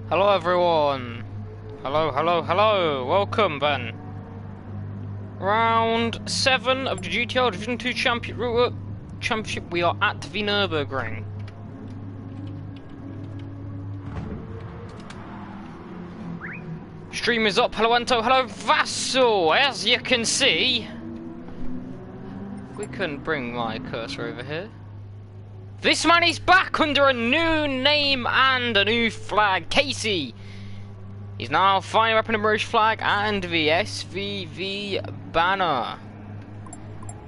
Hello everyone! Hello! Welcome then! Round 7 of the GTEL Division 2 Championship, we are at the Nurburgring. Stream is up, hello Ento, hello Vassal! As you can see, we can bring my cursor over here. This man is back under a new name and a new flag, Casey. He's now finally repping the Mirage flag and the SVV banner.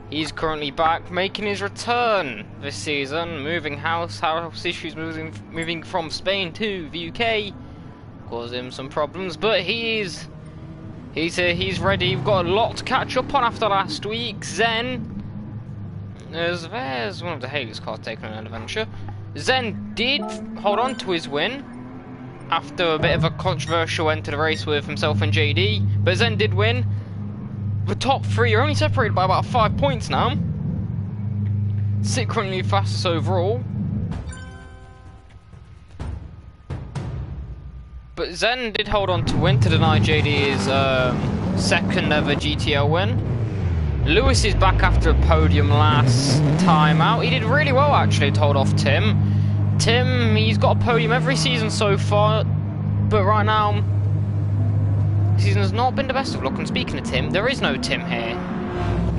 He's currently back, making his return this season, moving house issues, moving from Spain to the UK, caused him some problems, but he's ready. We've got a lot to catch up on after last week. Zen. There's one of the Hades cars taking an adventure. Zen did hold on to his win after a bit of a controversial end to the race with himself and JD, but Zen did win. The top three are only separated by about 5 points now. Currently fastest overall. But Zen did hold on to win to deny JD his second ever GTL win. Lewis is back after a podium last time out. He did really well actually to hold off Tim. Tim, he's got a podium every season so far, but right now, the season has not been the best of luck. And speaking of Tim, there is no Tim here.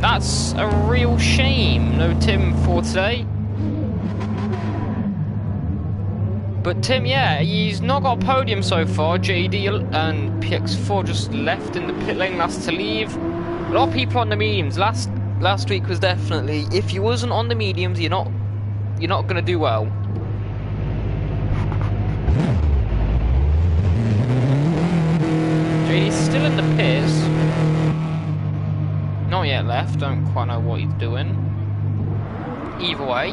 That's a real shame. No Tim for today. But Tim, yeah, he's not got a podium so far. JD and PX4 just left in the pit lane, last to leave. A lot of people on the mediums. Last week was definitely, if you wasn't on the mediums, you're not gonna do well. JD's still in the pits. Not yet left. Don't quite know what he's doing. Either way,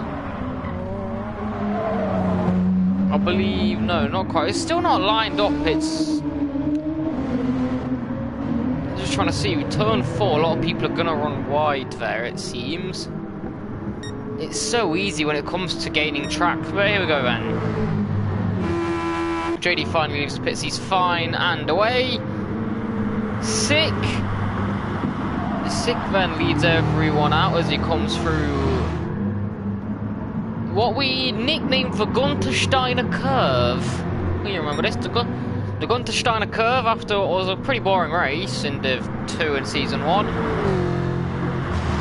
I believe no, not quite. It's still not lined up. It's just trying to see. Turn 4, a lot of people are gonna run wide there, it seems. It's so easy when it comes to gaining track, but here we go then. JD finally leaves the pits, he's fine and away. Sick then leads everyone out as he comes through what we nicknamed the Guntersteiner Curve. You remember this? The Guntersteiner Curve after what was a pretty boring race in Div 2 in Season 1.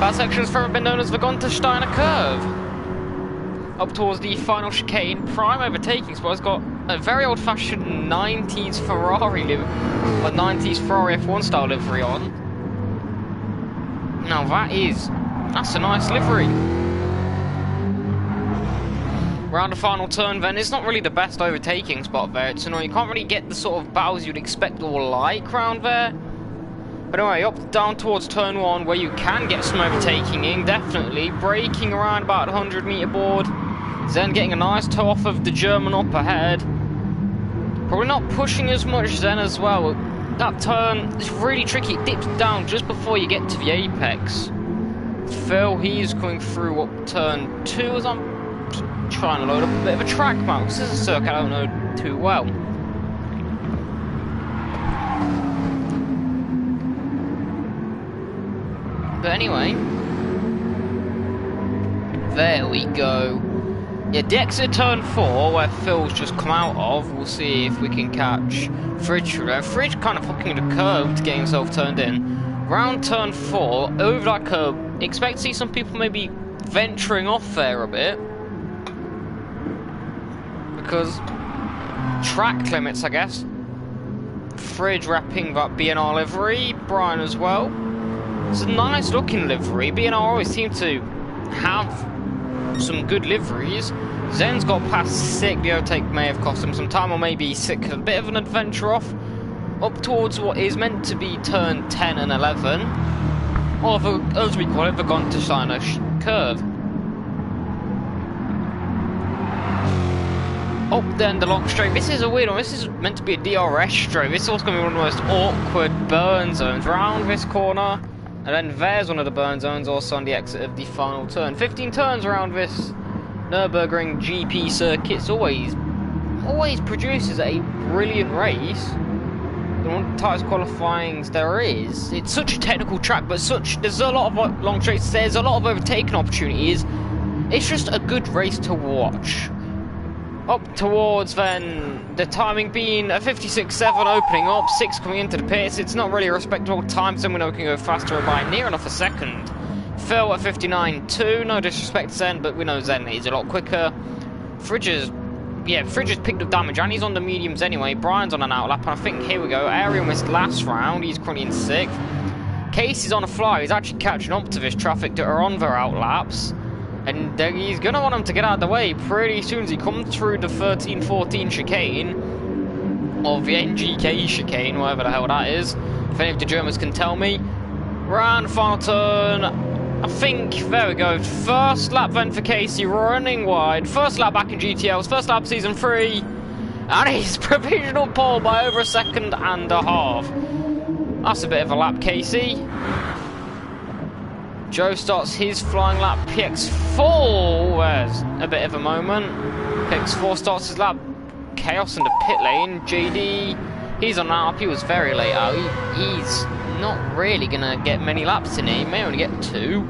That section has forever been known as the Guntersteiner Curve. Up towards the final chicane, prime overtaking spot has got a very old-fashioned 90s Ferrari, or 90s Ferrari F1 style livery on. Now that's a nice livery. Round the final turn then, it's not really the best overtaking spot there. It's annoying, you can't really get the sort of battles you'd expect or like round there. But anyway, down towards turn 1 where you can get some overtaking in, definitely. Braking around about 100 meter board. Zen getting a nice toe off of the German up ahead. Probably not pushing as much Zen as well. That turn is really tricky, it dips down just before you get to the apex. Phil, he's coming through up turn 2 as I'm trying to load up a bit of a track map. This is a circuit I don't know too well. But anyway, there we go. Yeah, the exit turn 4, where Phil's just come out of, we'll see if we can catch Fridge through there. Fridge kind of hooking the curve to get himself turned in. Round turn 4, over that curve, expect to see some people maybe venturing off there a bit. Because track limits, I guess. Fridge wrapping that BNR livery, Brian as well. It's a nice looking livery. BNR always seem to have some good liveries. Zen's got past sick. The overtake may have cost him some time, or maybe sick. A bit of an adventure off up towards what is meant to be turn 10 and 11, or as we call it, the Guntersteiner Curve. Up then the long straight. This is a weird one. This is meant to be a DRS straight. This is also going to be one of the most awkward burn zones round this corner. And then there's one of the burn zones also on the exit of the final turn. 15 turns around this Nurburgring GP circuit. It's always always produces a brilliant race. One of the tightest qualifyings there is. It's such a technical track, but there's a lot of long straights, there's a lot of overtaking opportunities. It's just a good race to watch. Up towards then the timing being a 56.7 opening up, 6 coming into the pits. It's not really a respectable time, so we know we can go faster by near enough a second. Phil at 59.2, no disrespect to Zen, but we know Zen is a lot quicker. Fridge has picked up damage, and he's on the mediums anyway. Brian's on an outlap, and I think, here we go, Ariel missed last round, he's currently in 6th. Casey's on a fly, he's actually catching up to this traffic that are on their outlaps. And he's going to want him to get out of the way pretty soon as he comes through the 13-14 chicane. Or the NGK chicane, whatever the hell that is. If any of the Germans can tell me. Round, final turn. I think, there we go. First lap then for Casey, running wide. First lap back in GTEL's, first lap season 3. And he's provisional pole by over a second and a half. That's a bit of a lap, Casey. Joe starts his flying lap, PX4, there's a bit of a moment. PX4 starts his lap, chaos in the pit lane. JD, he's on that up, he was very late out. He's not really going to get many laps in here, he may only get 2.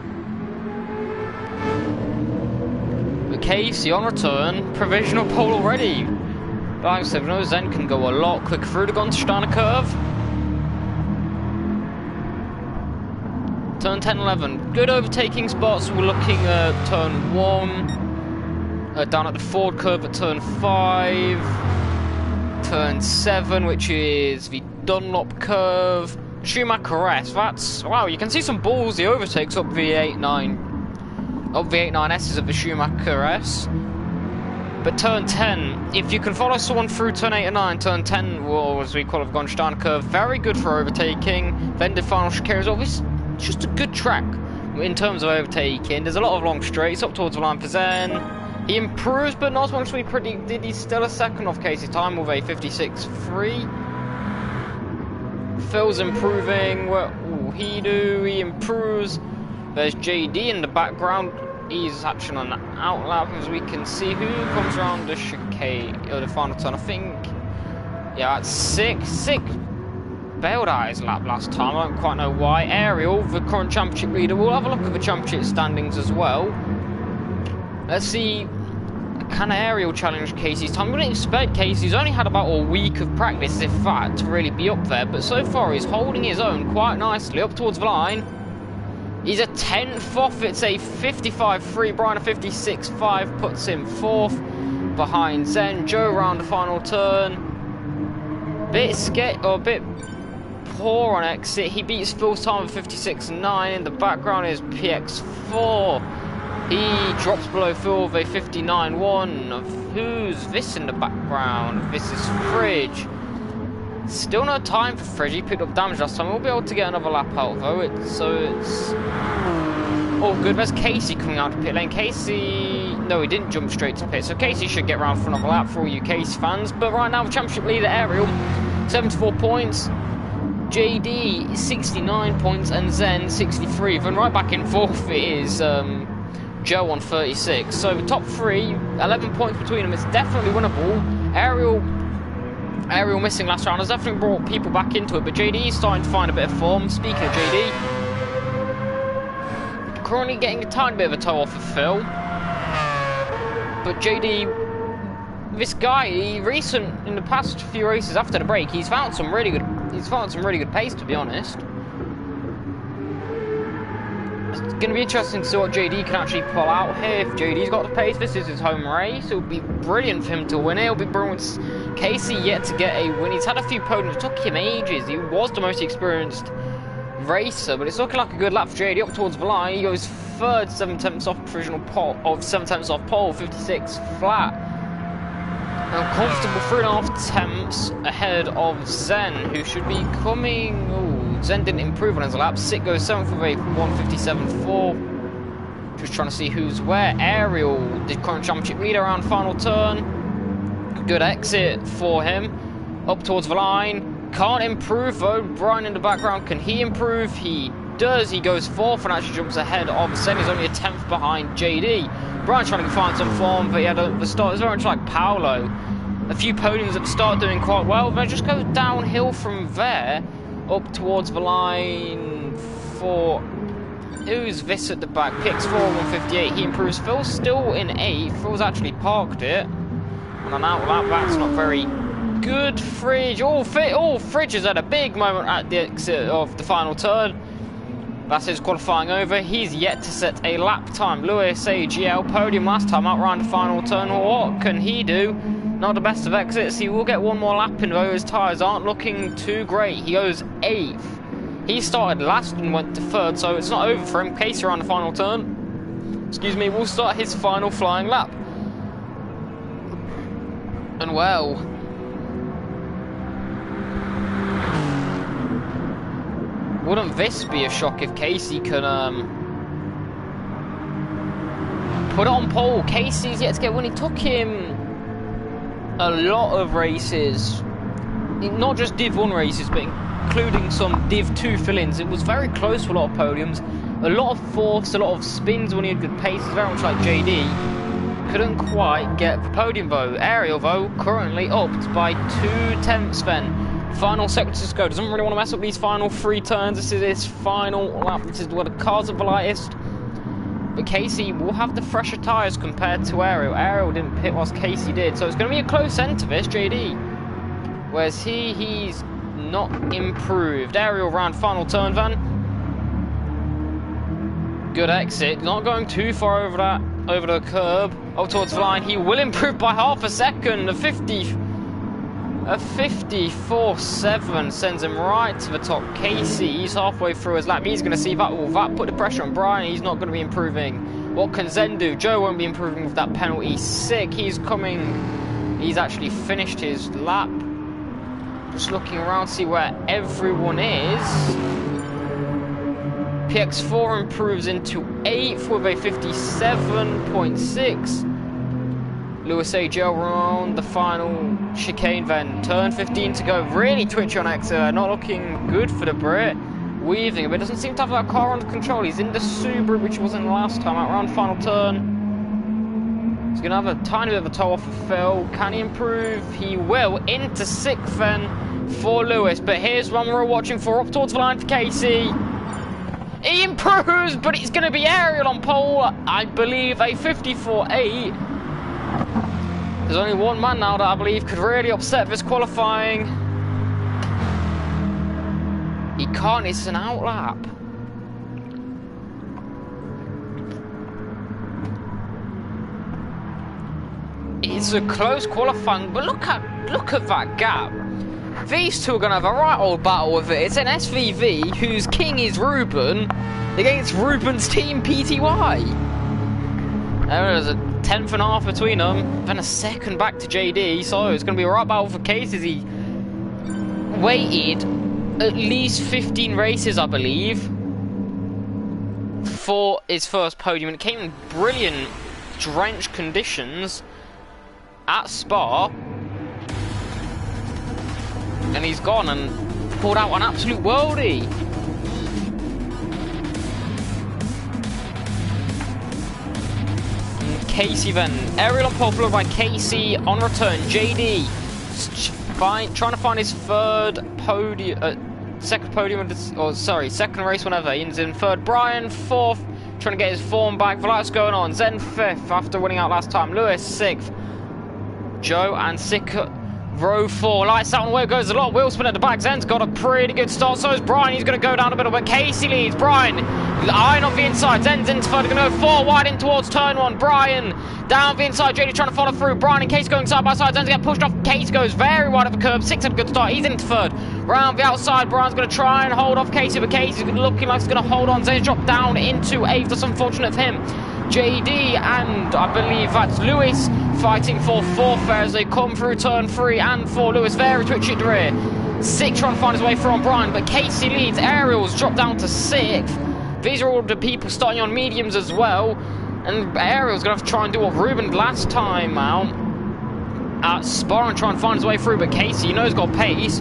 But Casey on return, provisional pole already. Like I said, no, Zen can go a lot quicker through the Gonsteiner curve. Turn 10-11, good overtaking spots. We're looking at turn 1, down at the Ford curve at turn 5, turn 7, which is the Dunlop curve, Schumacher S. That's, wow, you can see some ballsy overtakes up the 8.9S's of the Schumacher S. But turn 10, if you can follow someone through turn 8 and 9, turn 10, or as we call it, Gonsteiner curve, very good for overtaking. Then the final chicane as well. It's just a good track in terms of overtaking. There's a lot of long straights up towards the line for Zen. He improves, but not as much as we predicted. He's still a second off Casey's time with a 56.3. Phil's improving. What will he do? He improves. There's JD in the background. He's actually on the outlap, as we can see. Who comes around the chicane, or the final turn? I think, yeah, that's 6. Bailed out his lap last time, I don't quite know why. Ariel, the current championship leader, we'll have a look at the championship standings as well. Let's see, can Ariel challenge Casey's time? We wouldn't expect Casey, he's only had about a week of practice, if that, to really be up there, but so far he's holding his own quite nicely, up towards the line. He's a 10th off, it's a 55.3, Brian a 56.5, puts him 4th behind Zen. Joe round the final turn. Bit poor on exit. He beats Phil's time of 56.9. In the background is PX4. He drops below Phil with a 59.1. Who's this in the background? This is Fridge. Still no time for Fridge. He picked up damage last time. We'll be able to get another lap out though. It's all good. There's Casey coming out of pit lane. Casey, no, he didn't jump straight to pit, so Casey should get round for another lap for all you Casey fans. But right now, the championship leader Ariel, 74 points. JD 69 points and Zen 63. Then right back in 4th is Joe on 36. So the top 3, 11 points between them. It's definitely winnable. Ariel missing last round has definitely brought people back into it, but JD is starting to find a bit of form. Speaking of JD, currently getting a tiny bit of a toe off of Phil. But JD, this guy, in the past few races after the break, he's found some really good pace, to be honest. It's going to be interesting to see what JD can actually pull out here. If JD's got the pace, this is his home race. It would be brilliant for him to win it. It'll be brilliant. Casey yet to get a win. He's had a few podiums. It took him ages. He was the most experienced racer, but it's looking like a good lap for JD up towards the line. He goes 3rd, 7/10 off provisional pole, of 7/10 off pole, 56 flat. A comfortable 3.5 tenths ahead of Zen, who should be coming. Ooh, Zen didn't improve on his lap. Sick goes 7th with a 157.4. Just trying to see who's where. Ariel, the current championship leader, around final turn. Good exit for him. Up towards the line. Can't improve though. Brian in the background, can he improve? He does. He goes 4th and actually jumps ahead of Zen. He's only a 10th behind JD. Brian's trying to find some form, but yeah, the start is very much like Paolo. a few podiums at the start doing quite well, but it just goes downhill from there up towards the line for who's this at the back? PX4 158. He improves. Phil's still in 8th. Phil's actually parked it on an out lap. That's not very good. Fridge. Fridge has had a big moment at the exit of the final turn. That's his qualifying over. He's yet to set a lap time. Lewis, AGL, podium last time out around the final turn. What can he do? Not the best of exits. He will get one more lap in, though his tyres aren't looking too great. He goes 8th. He started last and went to 3rd, so it's not over for him. Casey around the final turn. Excuse me, will start his final flying lap. And well, wouldn't this be a shock if Casey can put it on pole? Casey's yet to get one. It took him a lot of races, not just Div 1 races, but including some Div 2 fill-ins. It was very close for a lot of podiums, a lot of fourths, a lot of spins when he had good paces, very much like JD. Couldn't quite get the podium though. Ariel though, currently upped by 2/10 then. Final seconds to go. Doesn't really want to mess up these final 3 turns. This is his final lap. This is where the cars are the lightest. But Casey will have the fresher tyres compared to Ariel. Ariel didn't pit whilst Casey did, so it's going to be a close end to this, JD. Whereas he's not improved. Ariel round final turn then. Good exit. Not going too far over the curb. Up towards the line. He will improve by half a second. A 54.7 sends him right to the top. Casey, he's halfway through his lap. He's going to see that. Will that put the pressure on Brian? He's not going to be improving. What can Zen do? Joe won't be improving with that penalty. Sick. He's actually finished his lap. Just looking around to see where everyone is. PX4 improves into 8th with a 57.6. Lewis AGL around the final chicane then. Turn 15 to go. Really twitchy on exit. Not looking good for the Brit. Weaving a bit. Doesn't seem to have that car under control. He's in the Subaru, which wasn't last time out. Around final turn. He's going to have a tiny bit of a toe off of Phil. Can he improve? He will. Into 6th then for Lewis. But here's one we're watching for. Up towards the line for Casey. He improves, but it's going to be Ariel on pole. I believe a 54.8. There's only one man now that I believe could really upset this qualifying. He can't. It's an outlap. It's a close qualifying, but look at that gap. These two are going to have a right old battle with it. It's an SVV whose king is Ruben against Ruben's team PTY. There's a 10th and a half between them, then a second back to JD, so it's going to be a right battle for Case as he waited at least 15 races, I believe, for his first podium, and it came in brilliant drenched conditions at Spa. And he's gone and pulled out an absolute worldie. And Casey then. Ariel on pole, followed by Casey on return. JD trying to find his third podium, second podium, second race, whenever. He's in 3rd. Brian 4th, trying to get his form back. What's going on? Zen 5th after winning out last time. Lewis 6th. Joe and Sick. Row 4, lights out and away goes. A lot of wheel spin at the back. Zen's got a pretty good start. So is Brian. He's going to go down a bit, but Casey leads. Brian eyeing off the inside. Zen's into 3rd. Going to go 4 wide in towards turn 1. Brian down the inside. JD trying to follow through. Brian and Casey going side by side. Zen's going to get pushed off. Casey goes very wide of the curb. 6 had a good start. He's into 3rd. Round the outside. Brian's going to try and hold off Casey, but Casey's looking like he's going to hold on. Zen's dropped down into 8th. That's unfortunate for him. JD and I believe that's Lewis fighting for 4th there as they come through turn 3 and 4. Lewis very twitchy at the rear. 6 trying to find his way through on Brian, but Casey leads. Ariel's dropped down to 6th. These are all the people starting on mediums as well, and Ariel's going to have to try and do what Ruben did last time out at Spa and try and find his way through, but Casey, you know, he's got pace.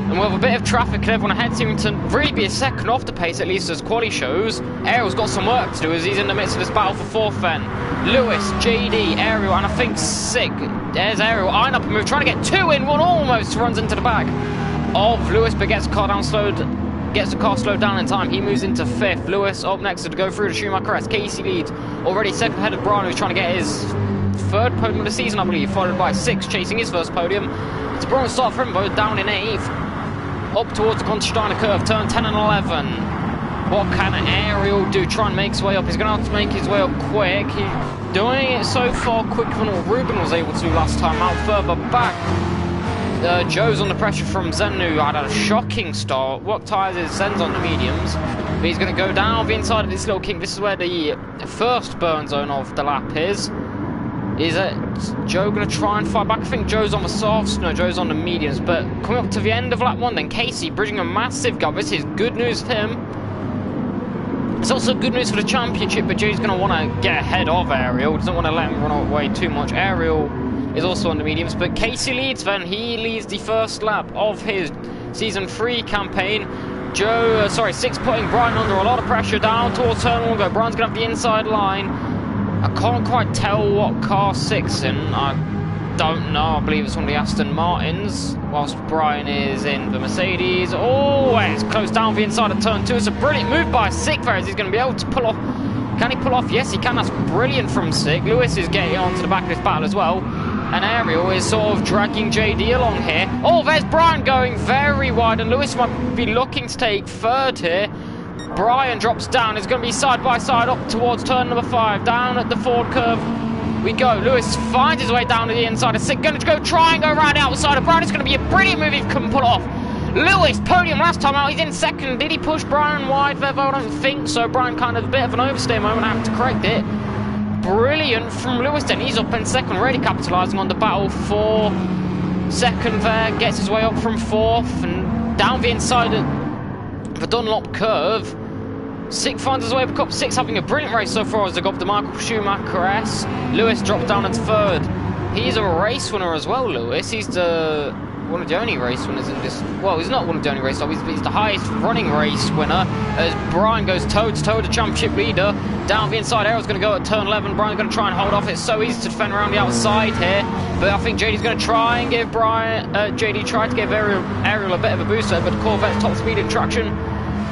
And with a bit of traffic and everyone ahead seeming to really be a second off the pace, at least as quali shows, Ariel's got some work to do as he's in the midst of this battle for fourth then. Lewis, JD, Ariel, and I think Sick. There's Ariel eyeing up a move, trying to get two in, one almost runs into the back of Lewis, but gets the car slowed down in time. He moves into fifth. Lewis up next to go through the Schumacher S. Casey leads already second ahead of Brian, who's trying to get his third podium of the season, I believe, followed by Six chasing his first podium. It's a bronze start for him, both down in 8th. Up towards the Constantine curve, turn 10 and 11. What can Ariel do? Try and make his way up. He's going to have to make his way up quick. He's doing it so far quicker than what Ruben was able to do last time out. Further back, Joe's under pressure from Zen, who had a shocking start. What tyres is Zen's on the mediums, but he's going to go down the inside of this little kink. This is where the first burn zone of the lap is. Is Joe going to try and fight back? I think Joe's on the softs. No, Joe's on the mediums. But coming up to the end of lap 1, then Casey bridging a massive gap. This is good news for him. It's also good news for the championship, but Joe's going to want to get ahead of Ariel. Doesn't want to let him run away too much. Ariel is also on the mediums, but Casey leads then. He leads the first lap of his Season 3 campaign. Six putting Brian under a lot of pressure down towards turn 1. Brian's going to have the inside line. I can't quite tell what car Six in. I don't know. I believe it's one of the Aston Martins, whilst Brian is in the Mercedes. Oh, it's close down the inside of turn 2. It's a brilliant move by Sick there as he's going to be able to pull off. Can he pull off? Yes, he can. That's brilliant from Sick. Lewis is getting onto the back of this battle as well. And Ariel is sort of dragging JD along here. Oh, there's Brian going very wide, and Lewis might be looking to take third here. Brian drops down. It's going to be side by side up towards turn number 5. Down at the Ford curve we go. Lewis finds his way down to the inside. Sick going to go try and go around the outside of Brian. It's going to be a brilliant move if he can pull it off. Lewis, podium last time out. He's in second. Did he push Brian wide there? I don't think so. Brian kind of a bit of an overstay moment. I have to correct it. Brilliant from Lewis then. He's up in second, really capitalising on the battle for second there. Gets his way up from 4th and down the inside of the Dunlop curve. Sick finds his way back up. Six having a brilliant race so far as they go up the Michael Schumacher S. Lewis drops down into 3rd. He's a race winner as well, Lewis. He's one of the only race winners in this. Well, he's not one of the only race winners. He's the highest running race winner as Brian goes toe-to-toe the championship leader. Down the inside, Ariel's going to go at turn 11. Brian's going to try and hold off. It's so easy to defend around the outside here. But I think JD's going to try and give JD tried to give Ariel a bit of a boost there, but the Corvette's top speed and traction.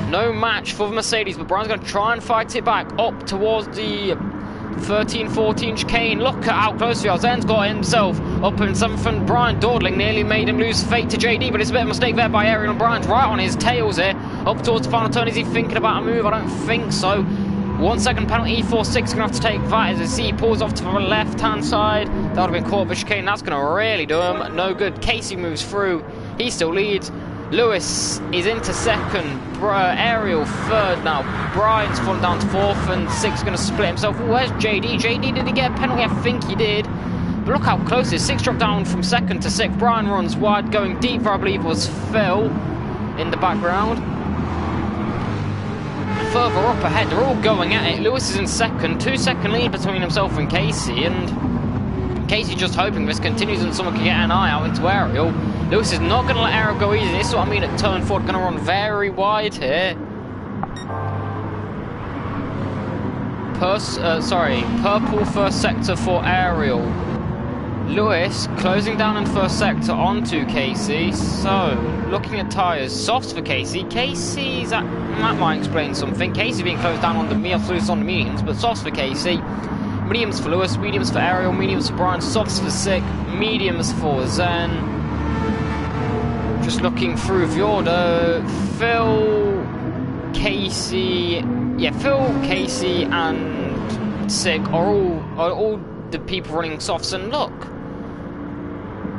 No match for the Mercedes, but Brian's going to try and fight it back up towards the 13-14 chicane. Look at how close we are. Zen's got himself up in 7th, and Brian dawdling nearly made him lose fate to JD, but it's a bit of a mistake there by Ariel, and Brian's right on his tails here. Up towards the final turn. Is he thinking about a move? I don't think so. 1 second penalty, 4-6 going to have to take that as he pulls off to the left-hand side. That would have been caught with chicane. That's going to really do him no good. Casey moves through. He still leads. Lewis is into second. Ariel third now. Brian's fallen down to 4th, and Six going to split himself. Ooh, where's JD? JD, did he get a penalty? I think he did. But look how close it is. Six dropped down from second to 6th. Brian runs wide, going deep for, I believe, was Phil in the background. Further up ahead, they're all going at it. Lewis is in second, 2-second lead between himself and Casey, and Casey just hoping this continues and someone can get an eye out into Ariel. Lewis is not going to let Ariel go easy. This is what I mean at turn 4, going to run very wide here. Purple first sector for Ariel. Lewis closing down in first sector onto Casey. So, looking at tyres, softs for Casey. Casey's that might explain something. Casey being closed down on the Lewis on the mediums, but softs for Casey. Mediums for Lewis, mediums for Ariel, mediums for Brian, softs for Sick, mediums for Zen. Just looking through the order, Phil, Casey, and Sick are all the people running softs, and look,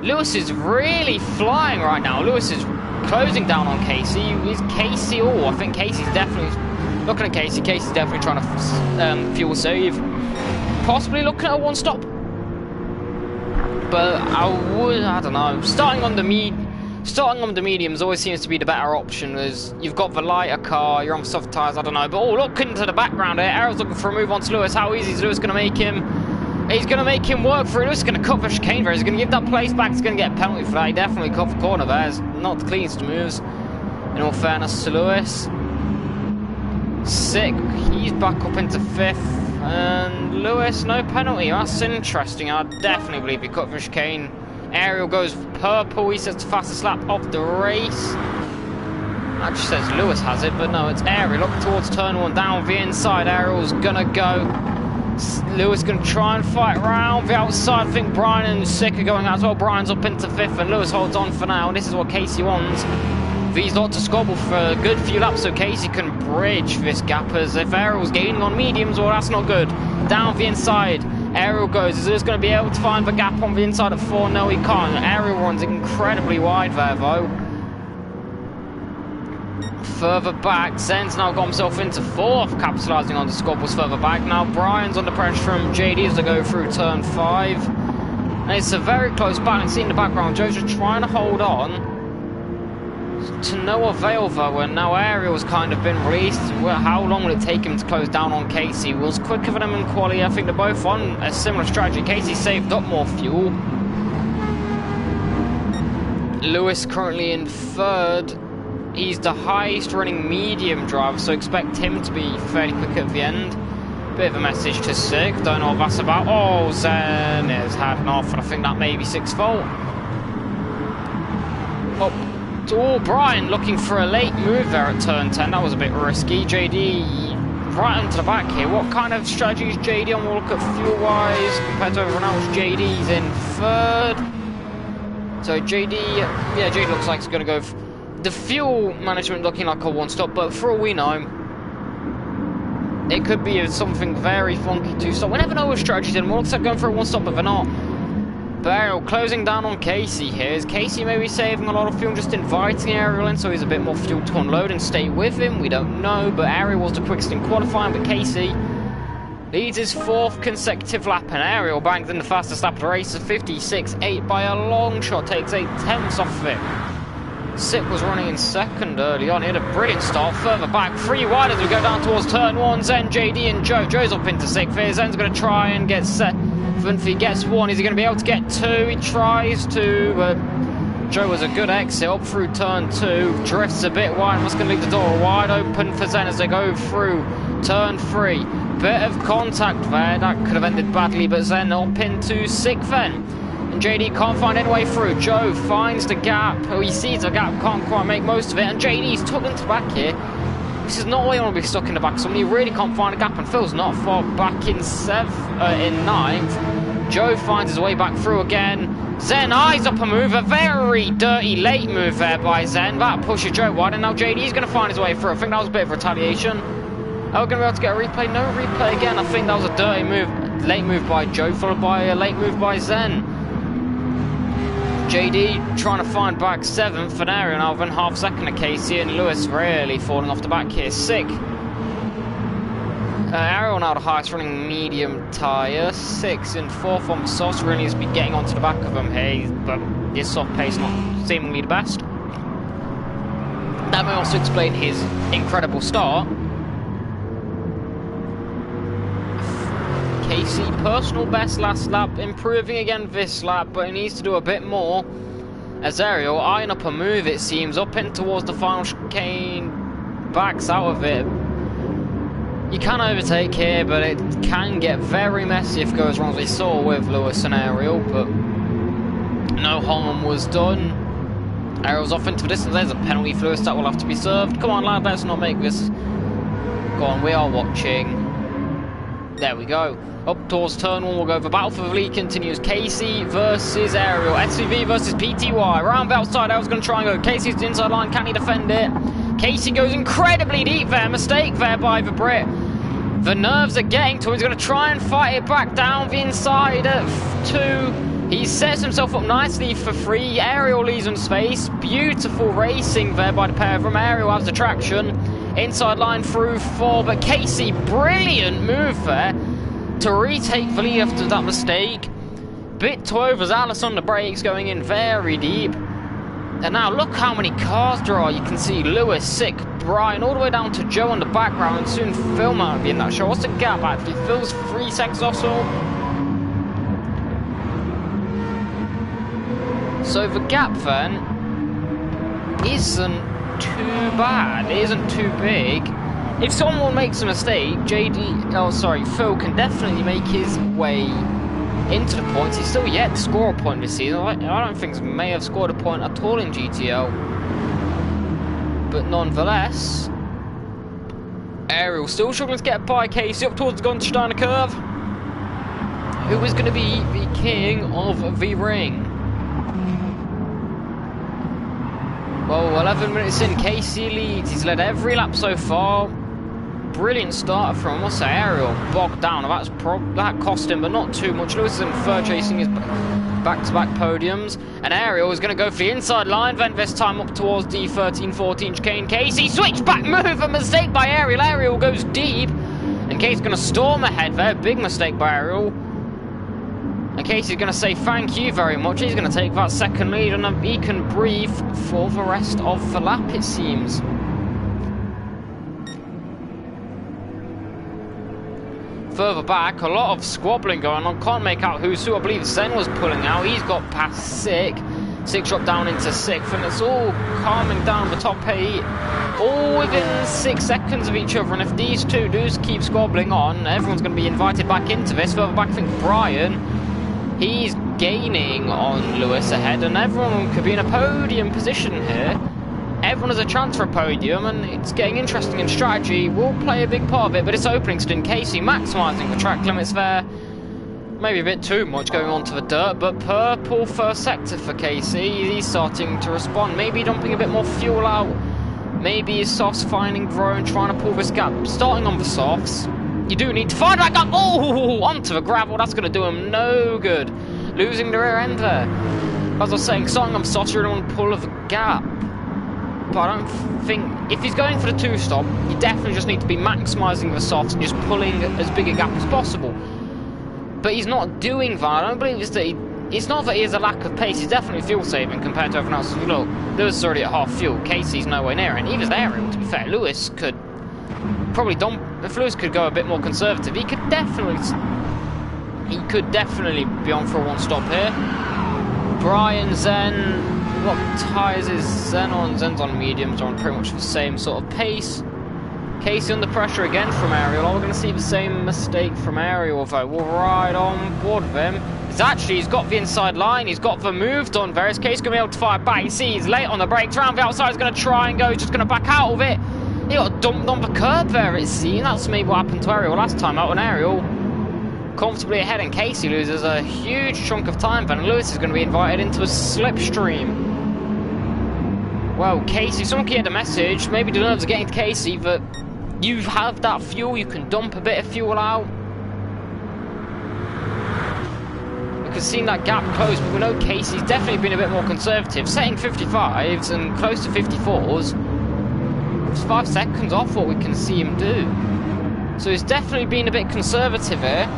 Lewis is really flying right now. Lewis is closing down on Casey. Is Casey? Oh, I think Casey's definitely looking at Casey. Casey's definitely trying to fuel save. Possibly looking at a one stop. But I don't know. Starting on the mediums always seems to be the better option, as you've got the lighter car, you're on soft tyres, I don't know. But oh, look into the background here. Ariel's looking for a move onto Lewis. How easy is Lewis going to make him? He's going to make him work for it. He's going to cut for chicane there. He's going to give that place back. He's going to get a penalty for that. He definitely cut for corner there. It's not the cleanest moves, in all fairness to Lewis. Sick. He's back up into 5th. And Lewis, no penalty. That's interesting. I definitely believe he cut for chicane. Ariel goes purple. He says the fastest lap of the race. That just says Lewis has it, but no, it's Ariel up towards turn 1, down the inside. Ariel's gonna go. Lewis gonna try and fight around the outside. I think Brian and Sick are going out as well. Brian's up into 5th, and Lewis holds on for now. And this is what Casey wants. These lot to squabble for a good few laps so Casey can bridge this gap, as if Ariel's gaining on mediums, well, that's not good. Down the inside, Ariel goes. Is Lewis going to be able to find the gap on the inside of 4? No, he can't. Ariel runs incredibly wide there, though. Further back, Zen's now got himself into 4th, capitalising on the squabbles further back. Now Brian's under pressure from JD as they go through turn 5. And it's a very close battle. You see in the background, Joe's just trying to hold on. To no avail though, and now Ariel's kind of been released. Well, how long will it take him to close down on Casey? Was quicker than him in quali. I think they're both on a similar strategy. Casey saved up more fuel. Lewis currently in 3rd. He's the highest running medium driver, so expect him to be fairly quick at the end. Bit of a message to Sig. Don't know what that's about. Oh, Zen has had an off, and I think that may be Sig's fault. Oh, Brian looking for a late move there at turn 10. That was a bit risky. JD right into the back here. What kind of strategy is JD on? We'll look at fuel-wise compared to everyone else. JD's in 3rd. So JD, yeah, JD looks like he's going to go. The fuel management looking like a one-stop, but for all we know, it could be something very funky two-stop. We never know what strategies in. We'll look like going for a one-stop, but they're not. Ariel closing down on Casey here. Is Casey maybe saving a lot of fuel, just inviting Ariel in so he's a bit more fuel to unload and stay with him? We don't know, but Ariel was the quickest in qualifying, but Casey leads his 4th consecutive lap, and Ariel bangs in the fastest lap of the race of 56.8 by a long shot, takes 8/10 off of it. Sick was running in 2nd early on. He had a brilliant start. Further back, 3 wide as we go down towards turn 1. Zen, JD and Joe. Joe's up into 6th here. Zen's going to try and get set. If he gets 1, is he going to be able to get 2? He tries to, but Joe was a good exit up through turn 2. Drifts a bit wide. That's going to leave the door wide open for Zen as they go through turn 3. Bit of contact there. That could have ended badly, but Zen up into 6th then. And JD can't find any way through. Joe finds the gap. Oh, he sees the gap, can't quite make most of it. And JD's tucked into the back here. This is not where you want to be stuck in the back. Somebody really can't find a gap, and Phil's not far back in 9th. Joe finds his way back through again. Zen eyes up a move. A very dirty late move there by Zen. That pushes Joe wide, and now JD's going to find his way through. I think that was a bit of retaliation. Are we going to be able to get a replay? No replay again. I think that was a dirty move. Late move by Joe, followed by a late move by Zen. JD trying to find back 7th, and Ariel now within half second of Casey, and Lewis really falling off the back here. Sick. Ariel now the highest running medium tyre. 6 in 4th on the soft. Really needs to be getting onto the back of him here, but his soft pace not seemingly the best. That may also explain his incredible start. Casey, personal best last lap, improving again this lap, but he needs to do a bit more. As Ariel, eyeing up a move, it seems, up in towards the final chicane, backs out of it. You can overtake here, but it can get very messy if it goes wrong, as we saw with Lewis and Ariel, but no harm was done. Ariel's off into the distance. There's a penalty for Lewis that will have to be served. Come on, lad, let's not make this. Go on, we are watching. There we go. Up towards turn 1, we'll go. The battle for the lead continues. Casey versus Ariel. SUV versus PTY. Around the outside, Ariel's going to try and go. Casey's inside line. Can he defend it? Casey goes incredibly deep there. Mistake there by the Brit. The nerves are getting to him. He's going to try and fight it back down the inside at 2. He sets himself up nicely for 3. Ariel leaves him space. Beautiful racing there by the pair of them. Ariel has the traction. Inside line through 4. But Casey, brilliant move there to retake the lead after that mistake. Bit too overzealous on the brakes, going in very deep. And now look how many cars there are. You can see Lewis, Sick, Brian, all the way down to Joe on the background, and soon Phil might be in that show. What's the gap actually? Phil's 3 seconds or so. So the gap then isn't too bad, it isn't too big. If someone makes a mistake, Phil can definitely make his way into the points. He's still yet to score a point this season. I don't think he may have scored a point at all in GTL. But nonetheless, Ariel still struggling to get by Casey up towards the Gunsteiner curve. Who is going to be the king of the ring? Well, 11 minutes in, Casey leads. He's led every lap so far. Brilliant start from, I must say, Ariel. Bogged down. That cost him, but not too much. Lewis is in third, chasing his back-to-back podiums. And Ariel is going to go for the inside line, then this time up towards the 13-14 chicane. Casey, switch back move, a mistake by Ariel. Ariel goes deep. And Casey's going to storm ahead there. Big mistake by Ariel. And Casey's going to say thank you very much. He's going to take that second lead, and he can breathe for the rest of the lap, it seems. Further back, a lot of squabbling going on. Can't make out who's who. I believe Zen was pulling out. He's got past Six. Six dropped down into 6th, and it's all calming down the top 8. All within 6 seconds of each other, and if these two do keep squabbling on, everyone's going to be invited back into this. Further back, I think Brian, he's gaining on Lewis ahead, and everyone could be in a podium position here. Everyone has a chance for a podium, and it's getting interesting, and strategy will play a big part of it, but it's opening stint. Casey maximising the track limits there. Maybe a bit too much going on to the dirt, but purple first sector for Casey. He's starting to respond, maybe dumping a bit more fuel out. Maybe his softs finding grown, trying to pull this gap. Starting on the softs, you do need to find that gap. Oh, onto the gravel, that's going to do him no good. Losing the rear end there. As I was saying, starting on the softs, you're going to want to pull the gap. But I don't think, if he's going for the 2-stop, you definitely just need to be maximising the softs and just pulling as big a gap as possible. But he's not doing that. I don't believe it's not that he has a lack of pace, he's definitely fuel saving compared to everyone else. Look, Lewis is already at half fuel, Casey's nowhere near, and even Ariel, to be fair. Lewis could probably if Lewis could go a bit more conservative, he could definitely be on for a 1-stop here. Brian, Zen, what tyres is Zen on? Zen's on mediums, are on pretty much the same sort of pace. Casey under pressure again from Ariel. We're going to see the same mistake from Ariel, though. We'll ride on board with him. He's got the inside line. He's got the move done. Various Casey's going to be able to fire back. You see, he's late on the brakes. Round the outside, he's going to try and go. He's just going to back out of it. He got dumped on the curb there, it seems. That's maybe what happened to Ariel last time out, when Ariel comfortably ahead and Casey loses a huge chunk of time. Then Lewis is going to be invited into a slipstream. Well, Casey, someone can get the message. Maybe the nerves are getting to Casey, but you have that fuel. You can dump a bit of fuel out. We can see that gap close, but we know Casey's definitely been a bit more conservative, setting 55s and close to 54s. It's 5 seconds off what we can see him do. So he's definitely been a bit conservative here.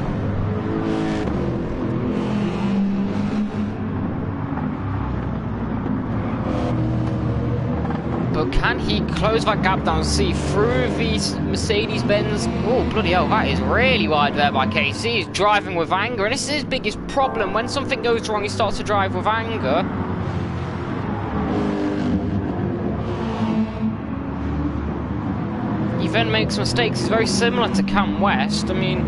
But can he close that gap down, see through the Mercedes-Benz? Oh, bloody hell, that is really wide there by Casey. He's driving with anger, and this is his biggest problem. When something goes wrong, he starts to drive with anger. He then makes mistakes. He's very similar to Cam West. I mean,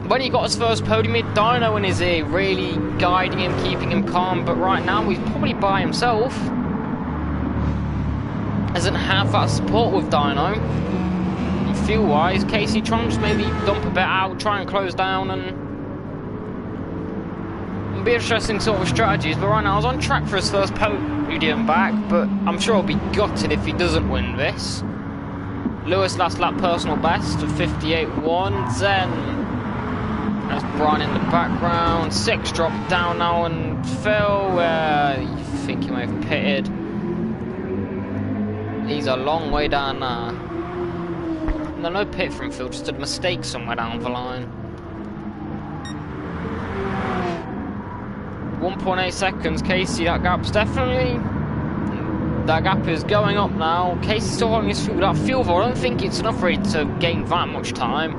when he got his first podium, he had Dino in his ear, really guiding him, keeping him calm. But right now, he's probably by himself. Doesn't have that support with Dino. And fuel-wise, Casey trying to just maybe dump a bit out, try and close down, and it'll be interesting sort of strategies. But right now, I was on track for his first podium back, but I'm sure he'll be gutted if he doesn't win this. Lewis last lap personal best of 58.1. Zen, that's Brian in the background. 6 dropped down now, and Phil, you think he may have pitted. He's a long way down now. No pit from Phil, just a mistake somewhere down the line. 1.8 seconds, Casey, that gap's definitely... That gap is going up now. Casey's still holding his fuel. That fuel, though, I don't think it's enough really to gain that much time.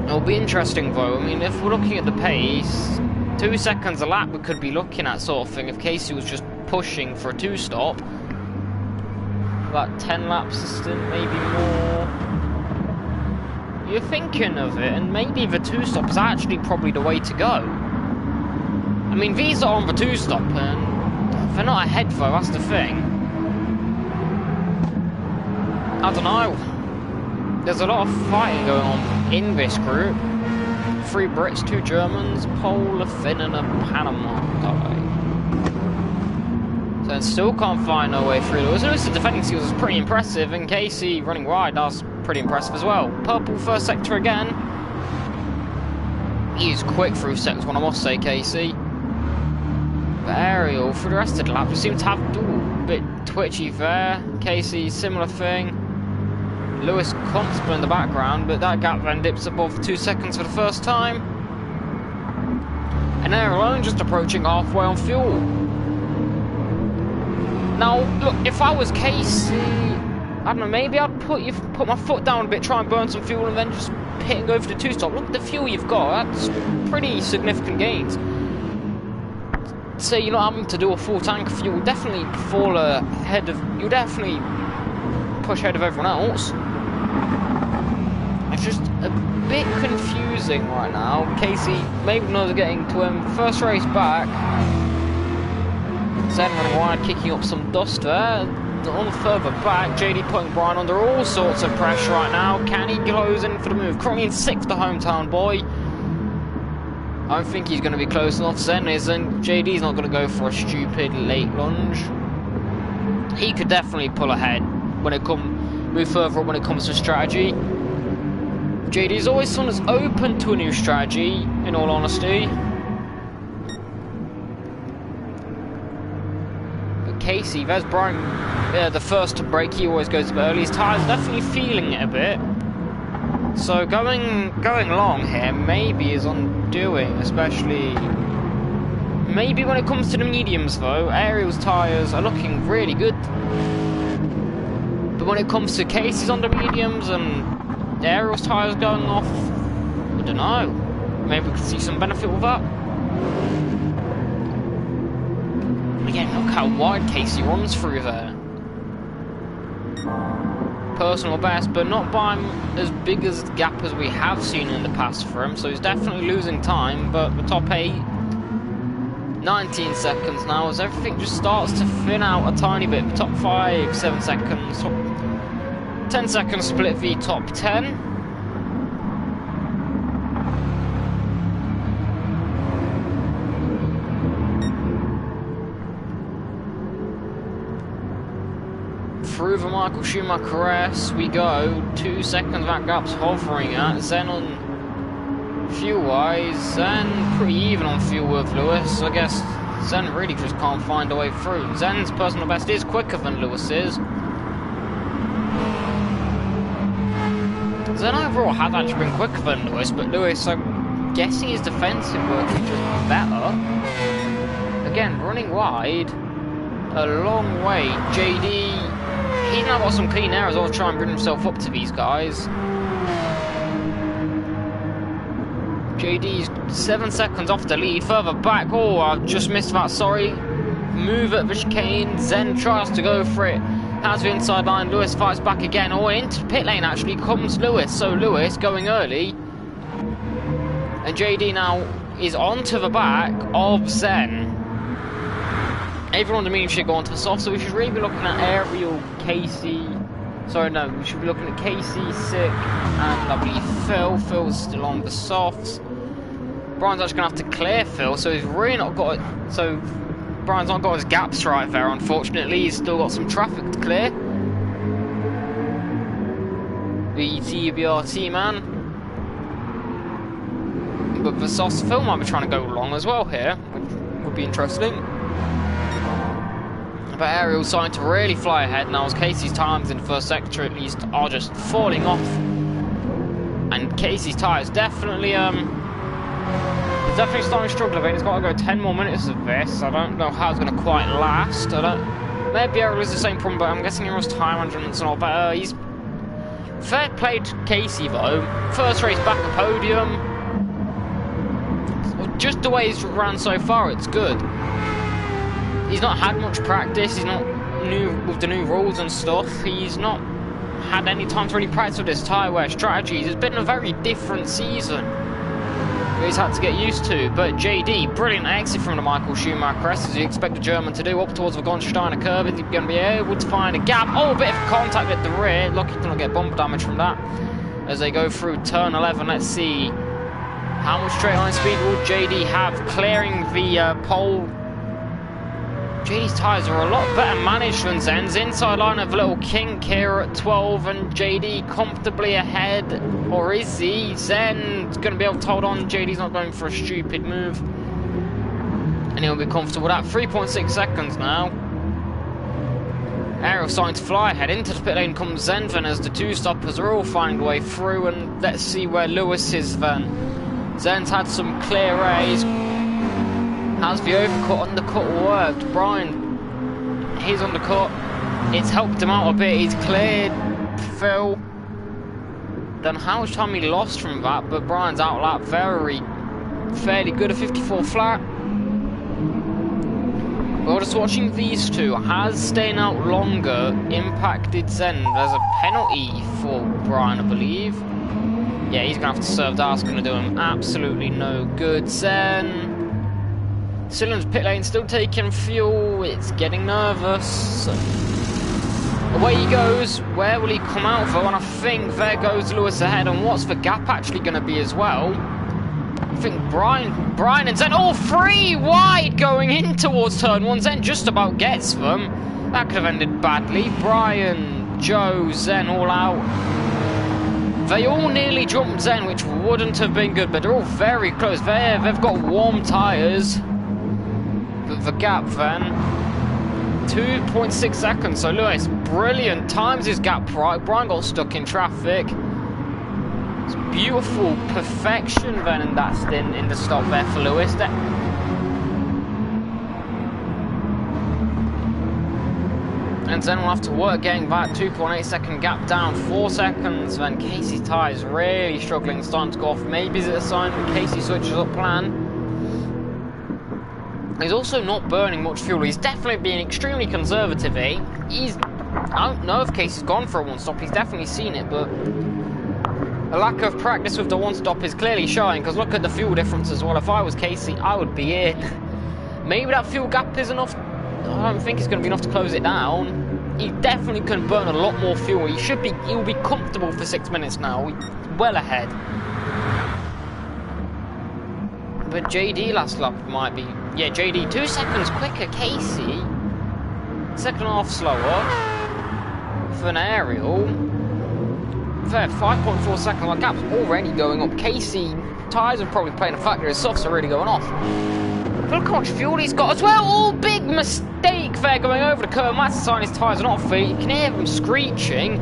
It'll be interesting though. I mean, if we're looking at the pace, 2 seconds a lap we could be looking at sort of thing if Casey was just pushing for a 2-stop. About 10 laps a stint, maybe more. You're thinking of it, and maybe the 2-stop is actually probably the way to go. I mean, these are on the 2-stop, and they're not ahead though, that's the thing. I don't know. There's a lot of fighting going on in this group. 3 Brits, 2 Germans, Pole, a Finn and a Panama guy. So still can't find no way through. Lewis' defending skills is pretty impressive, and Casey running wide, that's pretty impressive as well. Purple first sector again. He's quick through sector 1, I must say, Casey. But Ariel, for the rest of the lap, we seem to have a bit twitchy there. Casey, similar thing. Lewis comfortable in the background, but that gap then dips above 2 seconds for the first time. And Ariel only just approaching halfway on fuel. Now, look, if I was Casey, I don't know, maybe I'd put my foot down a bit, try and burn some fuel, and then just pit and go for the 2-stop. Look at the fuel you've got, that's pretty significant gains. Say you're not having to do a full tank of fuel, definitely fall ahead of, you'll definitely push ahead of everyone else. It's just a bit confusing right now. Casey maybe knows getting to him. First race back. Zen running wide, kicking up some dust there. On the further back, JD putting Brian under all sorts of pressure right now. Can he close in for the move? Currently in 6th, the hometown boy. I don't think he's going to be close enough. Zen isn't. JD's not going to go for a stupid late lunge. He could definitely pull ahead when it move further up when it comes to strategy. JD's always someone that's open to a new strategy, in all honesty. Casey, there's Brian, the first to brake. He always goes a bit early. His tyres definitely feeling it a bit. So going long here maybe is undoing, especially maybe when it comes to the mediums though. Ariel's tyres are looking really good. But when it comes to Casey's on the mediums and Ariel's tyres going off, I don't know. Maybe we could see some benefit with that. Again, look how wide Casey runs through there. Personal best, but not by as big as gap as we have seen in the past for him, so he's definitely losing time, but the top 8, 19 seconds now, as everything just starts to thin out a tiny bit. The top 5, 7 seconds, top 10 seconds split the top 10. Through the Michael Schumacher S we go. 2 seconds that gap's hovering at. Zen on fuel wise, Zen pretty even on fuel with Lewis. I guess Zen really just can't find a way through. Zen's personal best is quicker than Lewis's. Zen overall has actually been quicker than Lewis, but Lewis, I'm guessing his defensive work is just better. Again, running wide, a long way. JD, he's now got some clean air as well to try and bring himself up to these guys. JD's 7 seconds off the lead, further back. Oh, I've just missed that, sorry. Move at the chicane. Zen tries to go for it. Has the inside line. Lewis fights back again. Oh, into pit lane actually comes Lewis. So Lewis going early. And JD now is onto the back of Zen. Everyone on the medium should go onto the soft, so we should really be looking at Ariel, Casey. Sorry, no, we should be looking at Casey, Sick, and I believe Phil. Phil's still on the softs. Brian's actually going to have to clear Phil, so he's really not got it. So Brian's not got his gaps right there, unfortunately. He's still got some traffic to clear. The TBRT man. But the soft Phil might be trying to go long as well here, which would be interesting. But Ariel's starting to really fly ahead now as Casey's times in the first sector at least are just falling off. And Casey's tyres definitely he's definitely starting to struggle a bit. He's got to go 10 more minutes of this. I don't know how it's going to quite last. Maybe Ariel is the same problem, but I'm guessing Ariel's tyre management's not better. Fair play to Casey though. First race back a podium. Just the way he's ran so far, it's good. He's not had much practice. He's not new with the new rules and stuff. He's not had any time to really practice with his tyre wear strategies. It's been a very different season he's had to get used to. But JD, brilliant exit from the Michael Schumacher crest, as you expect a German to do, up towards the Gonsteiner curve. Is he going to be able to find a gap? Oh, a bit of contact at the rear. Lucky to not get bumper damage from that as they go through turn 11. Let's see how much straight line speed will JD have clearing the pole. JD's tyres are a lot better managed than Zen's. Inside line of a little kink here at 12, and JD comfortably ahead. Or is he? Zen's going to be able to hold on. JD's not going for a stupid move, and he'll be comfortable with that. 3.6 seconds now. Ariel starting to fly ahead. Into the pit lane comes Zen then, as the two stoppers are all finding a way through, and let's see where Lewis is then. Zen's had some clear A's. Has the overcut, undercut worked? Brian, his undercut, it's helped him out a bit. He's cleared Phil. Don't know how much time he lost from that, but Brian's outlap fairly good, a 54 flat. Well, just watching these two, has staying out longer impacted Zen? There's a penalty for Brian, I believe. Yeah, he's going to have to serve that. It's going to do him absolutely no good. Zen. Sillin's pit lane still taking fuel. It's getting nervous. Away he goes. Where will he come out for? And I think there goes Lewis ahead. And what's the gap actually going to be as well? I think Brian and Zen, all three wide going in towards turn one. Zen just about gets them. That could have ended badly. Brian, Joe, Zen all out. They all nearly jumped Zen, which wouldn't have been good, but they're all very close. They've got warm tyres. The gap then, 2.6 seconds. So Lewis, brilliant, times his gap right. Brian got stuck in traffic. It's beautiful perfection then in that stint in the stop there for Lewis. And then we'll have to work getting that 2.8 second gap down, 4 seconds. Then Casey's tyres really struggling, starting to go off. Maybe is it a sign that Casey switches up plan? He's also not burning much fuel. He's definitely being extremely conservative, eh? I don't know if Casey's gone for a one-stop. He's definitely seen it, but a lack of practice with the one-stop is clearly showing, because look at the fuel difference as well. If I was Casey, I would be in. Maybe that fuel gap is enough. I don't think it's going to be enough to close it down. He definitely can burn a lot more fuel. He'll be comfortable for 6 minutes now. He's well ahead. But JD last lap might be... Yeah, JD 2 seconds quicker. Casey, second half slower. For an aerial. Fair, 5.4 seconds. Like, gap's already going up. Casey, tyres are probably playing a factor. His softs are really going off. Look how much fuel he's got as well. Oh, big mistake there going over the curve. That's a sign his tyres are not fit. You can hear them screeching.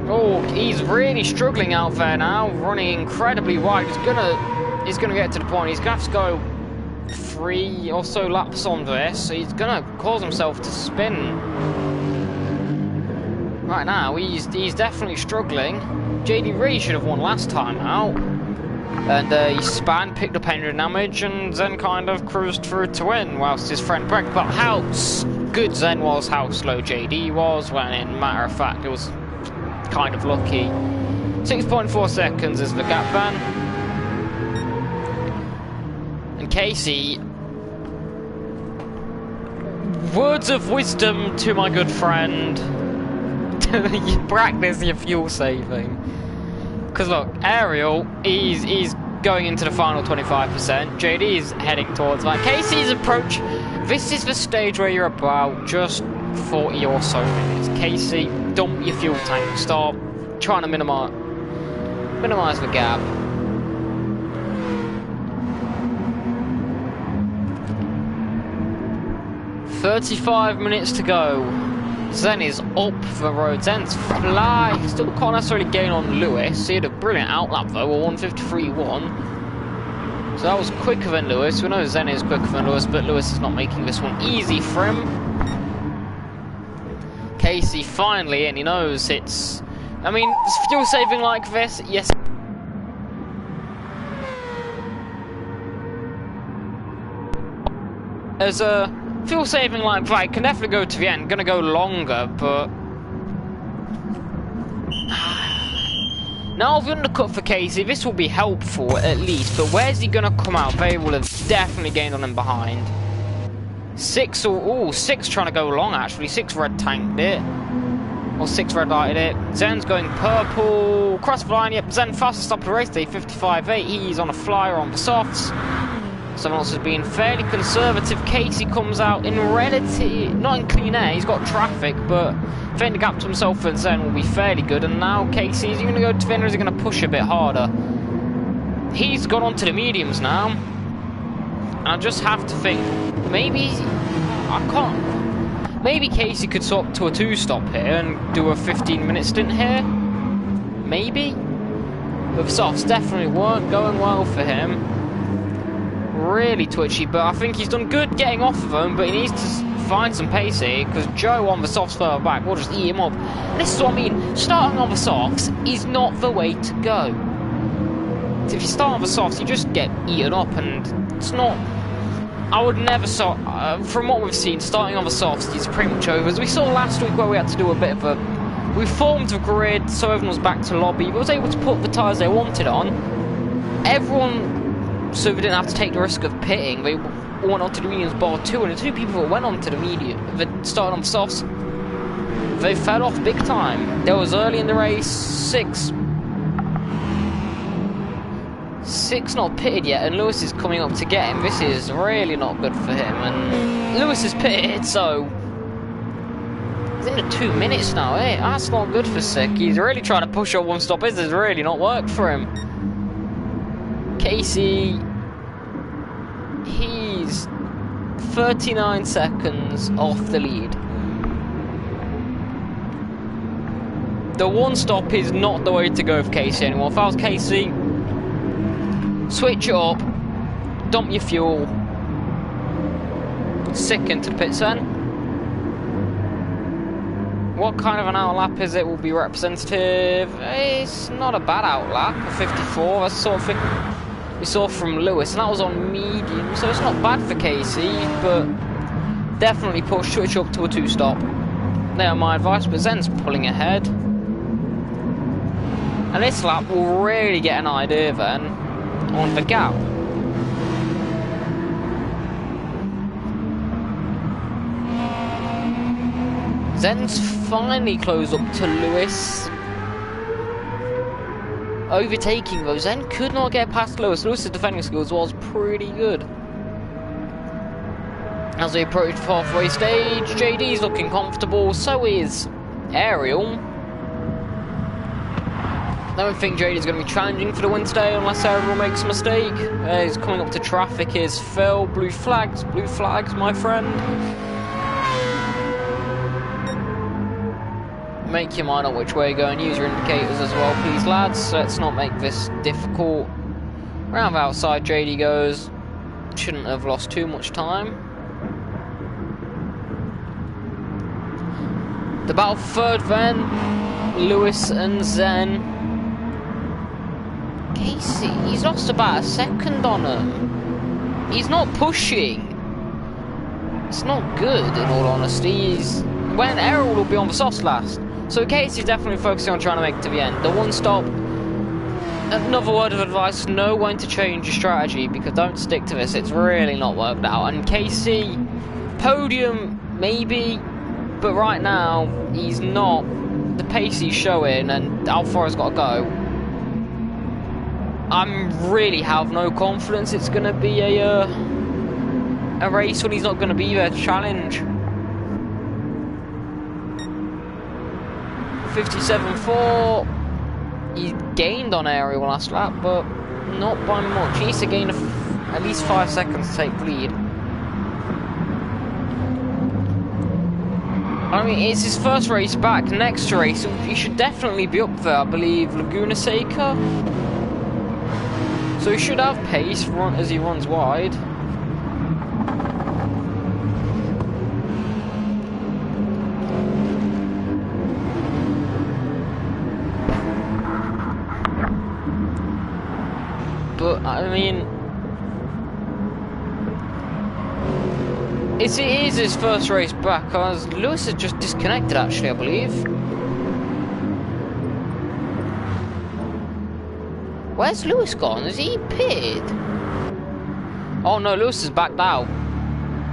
Oh, he's really struggling out there now. Running incredibly wide. He's gonna get to the point. He's gonna have to go 3 or so laps on this. So he's gonna cause himself to spin. Right now, he's definitely struggling. JD really should have won last time out. And he span, picked up engine damage, and then kind of cruised through to win, whilst his friend wrecked. But how good Zen was, how slow JD was, when in matter of fact, it was kind of lucky. 6.4 seconds is the gap then. And Casey, words of wisdom to my good friend. You practice your fuel saving. Because look, Ariel, he's going into the final 25%. JD is heading towards that. Casey's approach. This is the stage where you're about just 40 or so minutes. Casey, dump your fuel tank. Start trying to minimize the gap. "35 minutes to go. Zen is up the road. Zen's fly. Still can't necessarily gain on Lewis. He had a brilliant outlap though, a 153.1. So that was quicker than Lewis. We know Zen is quicker than Lewis, but Lewis is not making this one easy for him. Casey finally in. He knows it's... I mean, fuel saving like this, yes. As a fuel saving like that, can definitely go to the end. Gonna go longer, but... Now the undercut for Casey, this will be helpful at least, but where's he gonna come out? They will have definitely gained on him behind. 6 trying to go long actually. 6 red tanked it. Or 6 red lighted it. Zen's going purple. Cross the line, yep. Zen fastest up the race day, 55.8. He's on a flyer on the softs. Someone else has been fairly conservative. Casey comes out in relative, not in clean air, he's got traffic, but fitting the gap to himself and Zen will be fairly good. And now Casey, is he going to go to the end or is he going to push a bit harder? He's got onto the mediums now. And I just have to think, maybe, maybe Casey could swap to a 2-stop here and do a 15-minute stint here. Maybe? But the softs definitely weren't going well for him. Really twitchy, but I think he's done good getting off of them, but he needs to find some pace here, because Joe on the softs further back will just eat him up. And this is what I mean, starting on the softs is not the way to go. If you start on the softs, you just get eaten up, and it's not... I would never start... from what we've seen, starting on the softs is pretty much over. As we saw last week where we had to do a bit of a... We formed a grid, so everyone was back to lobby. We was able to put the tyres they wanted on. Everyone... So they didn't have to take the risk of pitting. They went onto the mediums bar 2, and the 2 people that went onto the medium, that started on the softs, they fell off big time. There was early in the race, 6 not pitted yet, and Lewis is coming up to get him. This is really not good for him, and Lewis is pitted, so he's into 2 minutes now, eh? That's not good for Sick. He's really trying to push up one stop. This has really not worked for him. Casey, he's 39 seconds off the lead. The 1-stop is not the way to go for Casey anymore. If I was Casey, switch it up, dump your fuel, Sick into pits then. What kind of an outlap is it will be representative? It's not a bad outlap, a 54, that's the sort of thing we saw from Lewis, and that was on medium, so it's not bad for Casey, but definitely switch up to a 2-stop. They are my advice, but Zen's pulling ahead. And this lap will really get an idea then on the gap. Zen's finally closed up to Lewis. Overtaking though, Zen could not get past Lewis. Lewis's defending skills was pretty good. As we approach the halfway stage, JD's looking comfortable, so is Ariel. I don't think JD's going to be challenging for the win today unless Ariel makes a mistake. He's coming up to traffic, here's Phil. Blue flags, my friend. Make your mind on which way you're going. Use your indicators as well, please, lads. Let's not make this difficult. Round the outside, JD goes. Shouldn't have lost too much time. The battle for third then. Lewis and Zen. Casey, he's lost about a second on him. He's not pushing. It's not good, in all honesty. When Errol will be on the softs last. So Casey's definitely focusing on trying to make it to the end. The 1-stop, another word of advice, know when to change your strategy, because don't stick to this, it's really not worked out. And Casey, podium, maybe, but right now, he's not. The pace he's showing and how far he's got to go. I really have no confidence it's going to be a race when he's not going to be there to challenge. 57.4. He gained on Ariel last lap, but not by much. He needs to gain at least 5 seconds to take the lead. I mean, it's his first race back. Next race, he should definitely be up there, I believe, Laguna Seca. So he should have pace as he runs wide. but I mean, it is his first race back, as Lewis has just disconnected actually, I believe. Where's Lewis gone? Is he pitted? Oh no, Lewis is back now.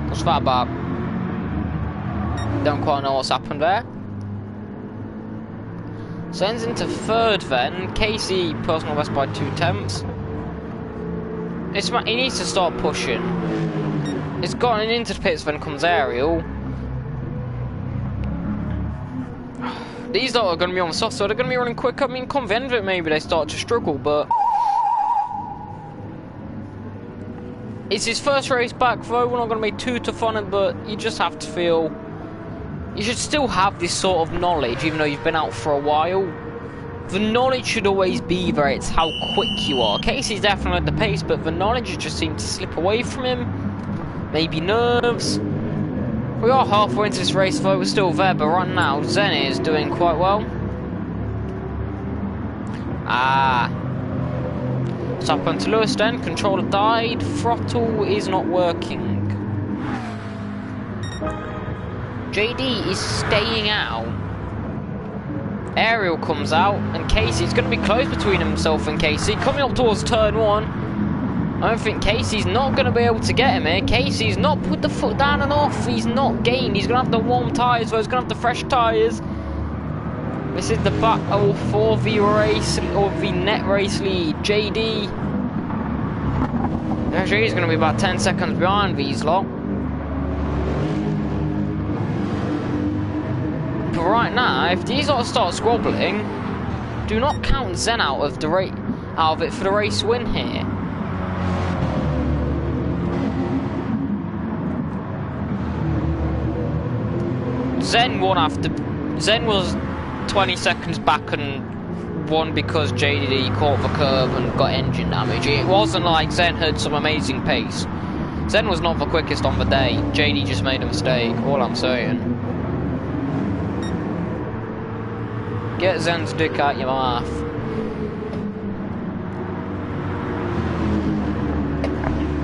What's that about? Don't quite know what's happened there. Sends into third then. Casey, personal best by 2/10. He needs to start pushing. It's gotten into the pits, then comes Ariel. These lot are going to be on the soft, so they're going to be running quick. I mean, come the end of it, maybe they start to struggle, but it's his first race back, though. We're not going to be too tough on it, but you just have to feel you should still have this sort of knowledge, even though you've been out for a while. The knowledge should always be there. It's how quick you are. Casey's definitely at the pace, but the knowledge just seems to slip away from him. Maybe nerves. We are halfway into this race, though. We're still there, but right now, Zen is doing quite well. What's happened to Lewis then? Controller died. Throttle is not working. JD is staying out. Ariel comes out, and Casey's going to be close between himself and Casey. Coming up towards turn 1. I don't think Casey's not going to be able to get him here. Casey's not put the foot down enough. He's not gained. He's going to have the warm tyres, so he's going to have the fresh tyres. This is the battle for the race, or the net race lead. JD. Actually, he's going to be about 10 seconds behind these lot. But right now, if these lot start squabbling, do not count Zen out of it for the race win here. Zen was 20 seconds back and won because JD caught the curb and got engine damage. It wasn't like Zen had some amazing pace. Zen was not the quickest on the day. JD just made a mistake, all I'm saying. Get Zen's dick out your mouth.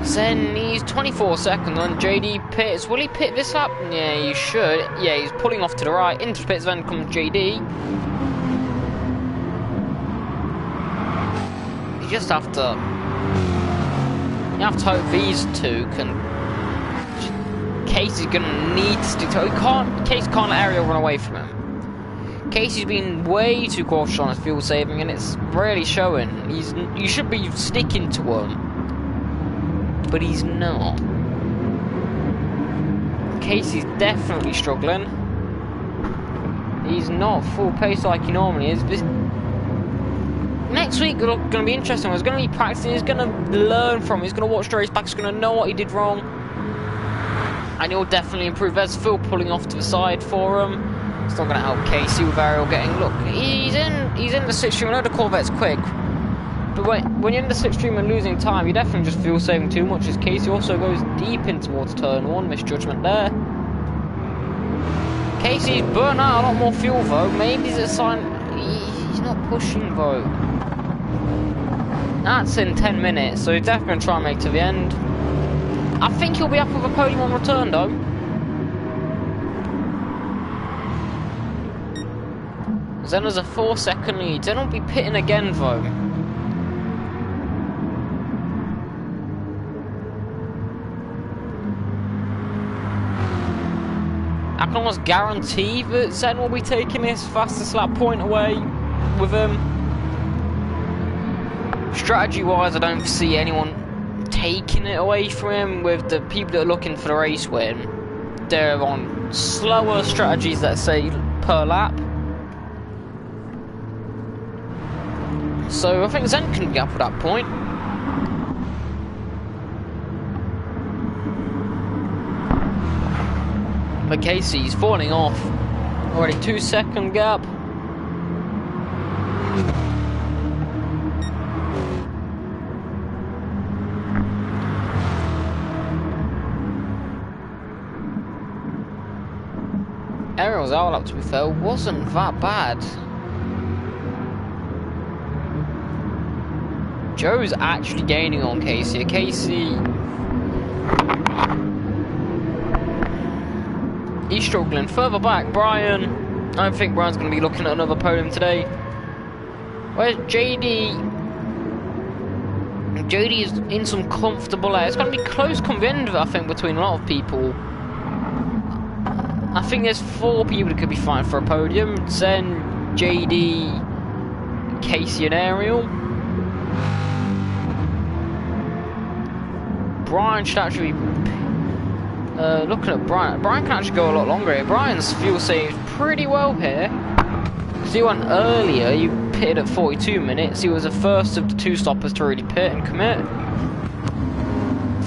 Zen needs 24 seconds on JD pits. Will he pit this lap? Yeah, he should. Yeah, he's pulling off to the right. Into the pits, then comes JD. You just have to... You have to hope these two can... Casey's going to need to stick to... Casey can't let Ariel run away from him. Casey's been way too cautious on his fuel saving, and it's really showing. You should be sticking to him, but he's not. Casey's definitely struggling. He's not full pace like he normally is. Next week is going to be interesting. He's going to be practicing. He's going to learn from it. He's going to watch the race back. He's going to know what he did wrong, and he'll definitely improve. There's Phil pulling off to the side for him. It's not going to help Casey with Ariel getting... Look, he's in the slipstream. I know the Corvette's quick, but when you're in the slipstream and losing time, you definitely just feel saving too much, as Casey also goes deep in towards turn 1. Misjudgment there. Casey's burnt out a lot more fuel, though. Maybe it's a sign... He's not pushing, though. That's in 10 minutes, so he's definitely going to try and make it to the end. I think he'll be up with a podium on return, though. Zen has a 4-second lead. Zen will be pitting again, though. I can almost guarantee that Zen will be taking this fastest lap point away with him. Strategy-wise, I don't see anyone taking it away from him. With the people that are looking for the race win, they're on slower strategies, let's say, per lap. So I think Zen can get up at that point. But Casey's falling off. Already 2-second gap. Ariel's out lap, to be fair, wasn't that bad. Joe's actually gaining on Casey. Casey, he's struggling. Further back, Brian. I don't think Brian's going to be looking at another podium today. Where's JD? JD is in some comfortable air. It's going to be close come the end of it, I think, between a lot of people. I think there's 4 people that could be fighting for a podium. Zen, JD, Casey and Ariel. Brian should actually be... looking at Brian. Brian can actually go a lot longer here. Brian's fuel saved pretty well here. Because he went earlier, he pitted at 42 minutes. He was the first of the 2 stoppers to really pit and commit.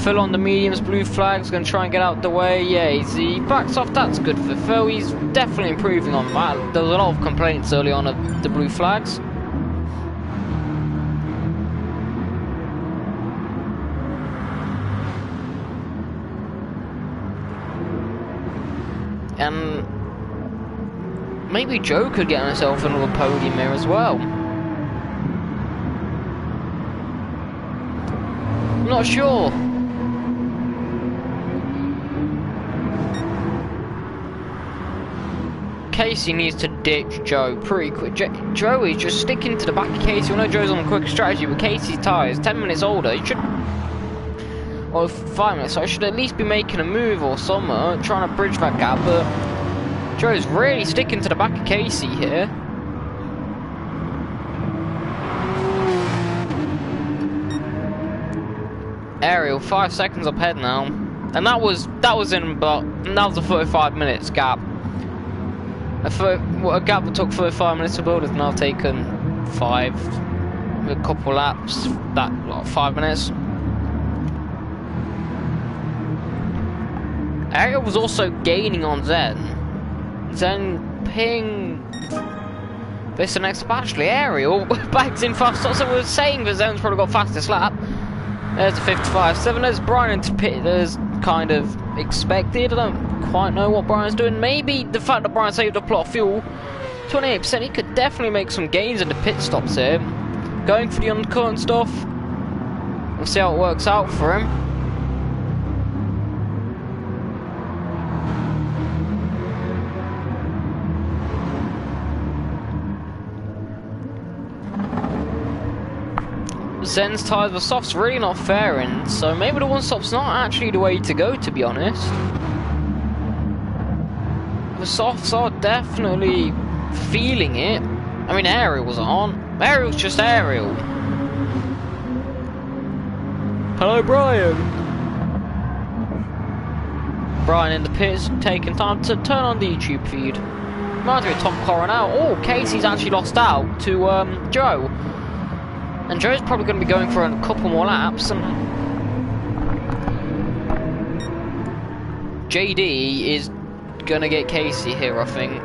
Phil on the mediums, blue flags, going to try and get out the way. Yeah, he backs off. That's good for Phil. He's definitely improving on that. There was a lot of complaints early on of the blue flags. And maybe Joe could get himself another podium here as well. I'm not sure. Casey needs to ditch Joe pretty quick. Joe is just sticking to the back of Casey. I know Joe's on a quick strategy, but Casey's tyres 10 minutes older. He should, or 5 minutes. So I should at least be making a move or something, trying to bridge that gap. But Joe's really sticking to the back of Casey here. Ariel 5 seconds up ahead now, and that was in about, that was a 35 minutes gap. A gap that took 35 minutes to build has now taken a couple laps, that like 5 minutes. Ariel was also gaining on Zen. Zen ping this the next lap. Actually, Ariel bags in fast, so we're saying that Zen's probably got fastest lap. There's a 55.7. There's Brian into pit as kind of expected. I don't quite know what Brian's doing. Maybe the fact that Brian saved up a lot of fuel, 28%, he could definitely make some gains in the pit stops here. Going for the undercut and stuff. We'll see how it works out for him. Zen's tyres, the soft's really not fairing, so maybe the one stop's not actually the way to go, to be honest. The softs are definitely feeling it. I mean, Ariel's on. Ariel's just Ariel. Hello, Brian. Brian in the pits, taking time to turn on the YouTube feed. Reminds me of Tom Coronel. Oh, Casey's actually lost out to Joe. And Joe's probably going to be going for a couple more laps, and JD is going to get Casey here, I think.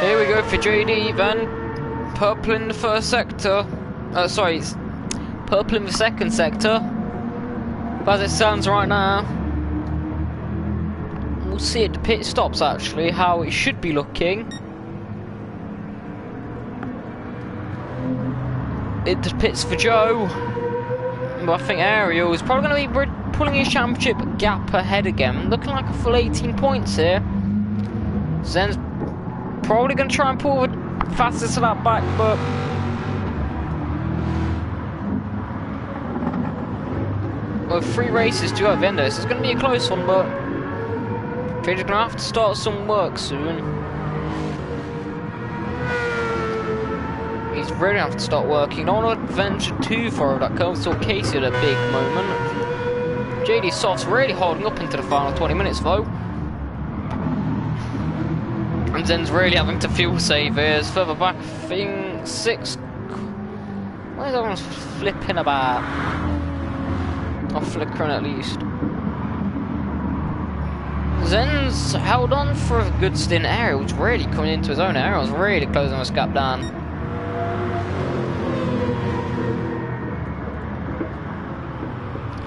Here we go for JD then. Purple in the first sector. Sorry, purple in the second sector. As it stands right now. We'll see at the pit stops actually how it should be looking. It the pits for Joe. But I think Ariel is probably going to be pulling his championship gap ahead again. Looking like a full 18 points here. Zen's probably going to try and pull the fastest lap back, but with 3 races to go at the end of this, it's going to be a close one, but Trader's going to have to start some work soon. He's really going to have to start working. I don't want to venture too far of that curve. Still Casey at a big moment. JD Soft's really holding up into the final 20 minutes though. And Zen's really having to fuel save here. Further back, thing 6. Why is everyone flipping about? Or flickering at least. Zen's held on for a good stint. Ariel's really coming into his own. Ariel's really closing this gap down.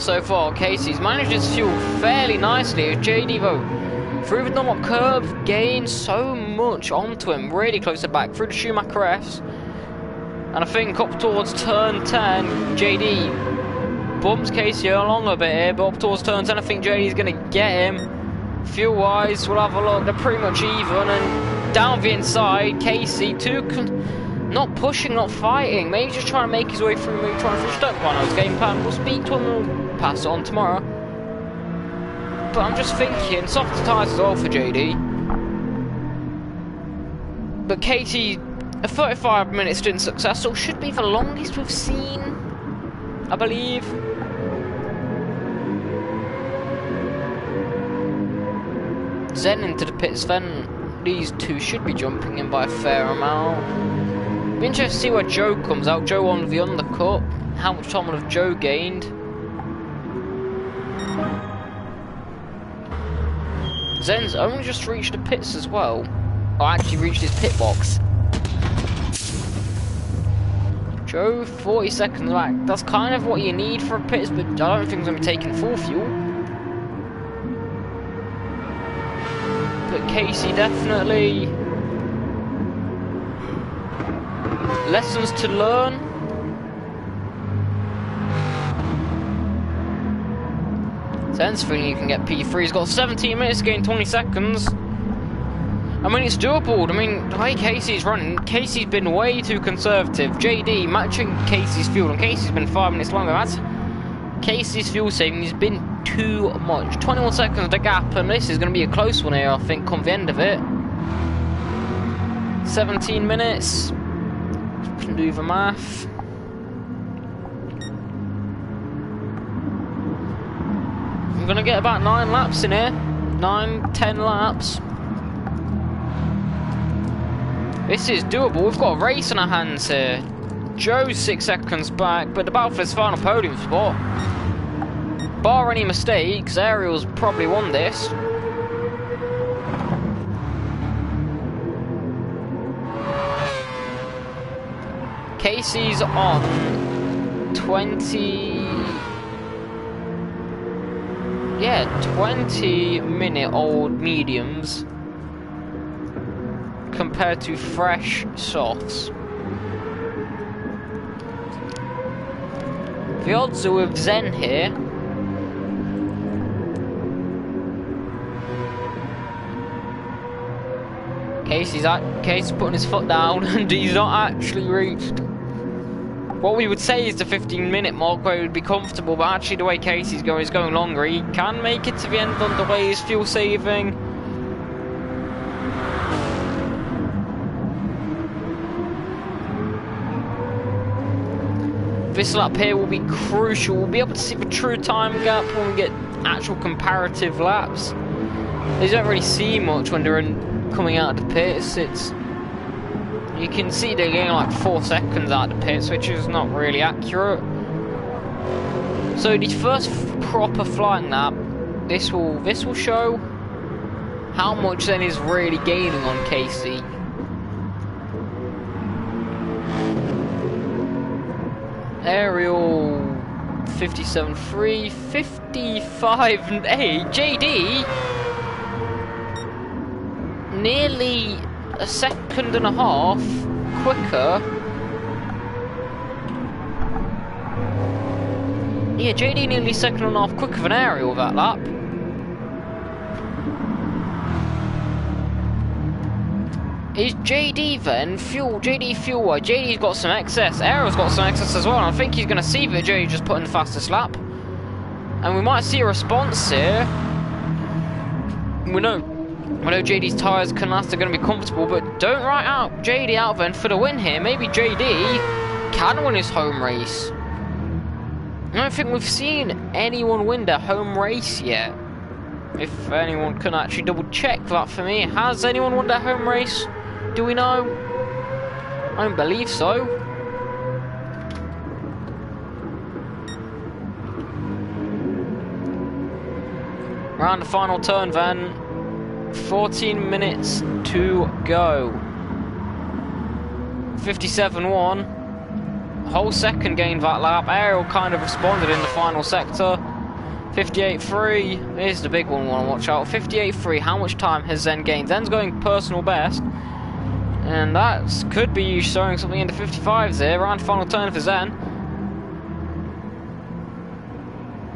So far, Casey's managed his fuel fairly nicely. JD though, through the Dunlop curve, gained so much onto him, really close to back through the Schumacher Fs. And I think up towards turn 10, JD bumps Casey along a bit here, but up towards turn 10, I think JD's going to get him. Fuel wise, we'll have a look, they're pretty much even, and down the inside, Casey, not pushing, not fighting, maybe just trying to make his way through, maybe trying to finish that one. His game plan, we'll speak to him and we'll pass it on tomorrow. But I'm just thinking, softer tyres as well for JD. But Casey, a 35-minute stint successful, should be the longest we've seen, I believe. Zen into the pits, then these two should be jumping in by a fair amount. Be interested to see where Joe comes out. Joe on the undercut. How much time will have Joe gained? Zen's only just reached the pits as well. Or actually reached his pit box. Joe, 40 seconds back. That's kind of what you need for a pits, but I don't think he's going to be taking full fuel. But Casey definitely lessons to learn. Zen's feeling you can get P3. He's got 17 minutes to gain 20 seconds. I mean, it's doable. I mean, the way Casey's running, Casey's been way too conservative. JD matching Casey's fuel, and Casey's been 5 minutes longer. That's Casey's fuel saving has been too much. 21 seconds the gap, and this is going to be a close one here, I think, come the end of it. 17 minutes. Can do the math. I'm going to get about 9 laps in here. 9, 10 laps. This is doable. We've got a race in our hands here. Joe's 6 seconds back, but the battle for his final podium spot. Bar any mistakes, Ariel's probably won this. Casey's on 20 minute old mediums compared to fresh softs. The odds are with Zen here. Casey's putting his foot down and he's not actually reached what we would say is the 15-minute mark where he would be comfortable, but actually the way Casey's going is going longer. He can make it to the end on the way he's fuel saving. This lap here will be crucial. We'll be able to see the true time gap when we get actual comparative laps. They don't really see much when they're coming out of the pits. You can see they're getting like 4 seconds out of the pits, which is not really accurate. So the first proper flying lap, this will show how much Zen is really gaining on Casey. Ariel 57.3, 55.8. JD nearly a second and a half quicker. Yeah, JD nearly a second and a half quicker than Ariel that lap. Is JD then fuel? JD fuel wise. JD's got some excess. Ariel's got some excess as well. And I think he's going to see that JD just put in the fastest lap. And we might see a response here. We know JD's tyres can last, they're going to be comfortable, but don't write out JD out then for the win here. Maybe JD can win his home race. I don't think we've seen anyone win their home race yet. If anyone can actually double check that for me. Has anyone won their home race? Do we know? I don't believe so. Around the final turn then. 14 minutes to go. 57.1. Whole second gained that lap. Ariel kind of responded in the final sector. 58.3. Here's the big one we want to watch out. 58.3. How much time has Zen gained? Zen's going personal best. And that could be showing something in the 55s here. Around the final turn for Zen.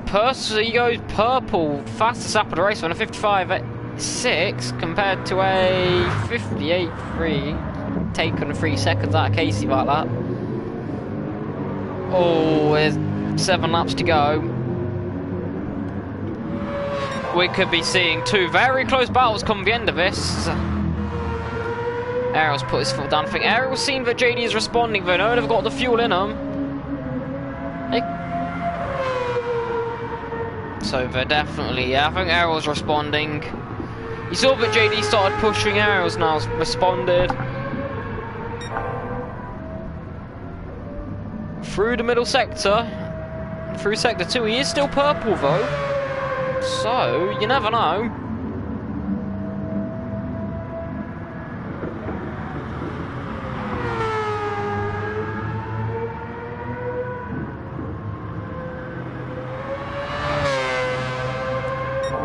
He goes purple. Fastest lap of the race on a 55.6 compared to a 58.3. Taken 3 seconds out of Casey like that. Oh, there's 7 laps to go. We could be seeing 2 very close battles come the end of this. Ariel's put his foot down. I think Ariel's seen that JD is responding, but no, they've got the fuel in them. So they're definitely, yeah, I think Ariel's responding. You saw that JD started pushing, Ariel's now responded. Through the middle sector. Through sector 2, he is still purple though. So, you never know.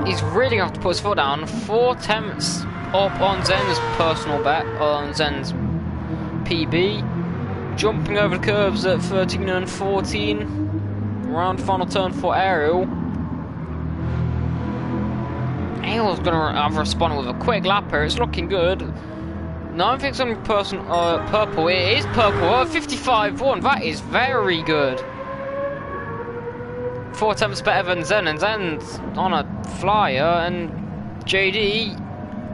He's really going to have to put his foot down. 4 tenths up on Zen's personal bet, on Zen's PB. Jumping over the curves at 13 and 14. Around final turn for Ariel. Ariel's going to have responded with a quick lap here. It's looking good. No, I think it's going to be purple. It is purple. 55.1. That is very good. 4 tenths better than Zen, and Zen's on a flyer, and JD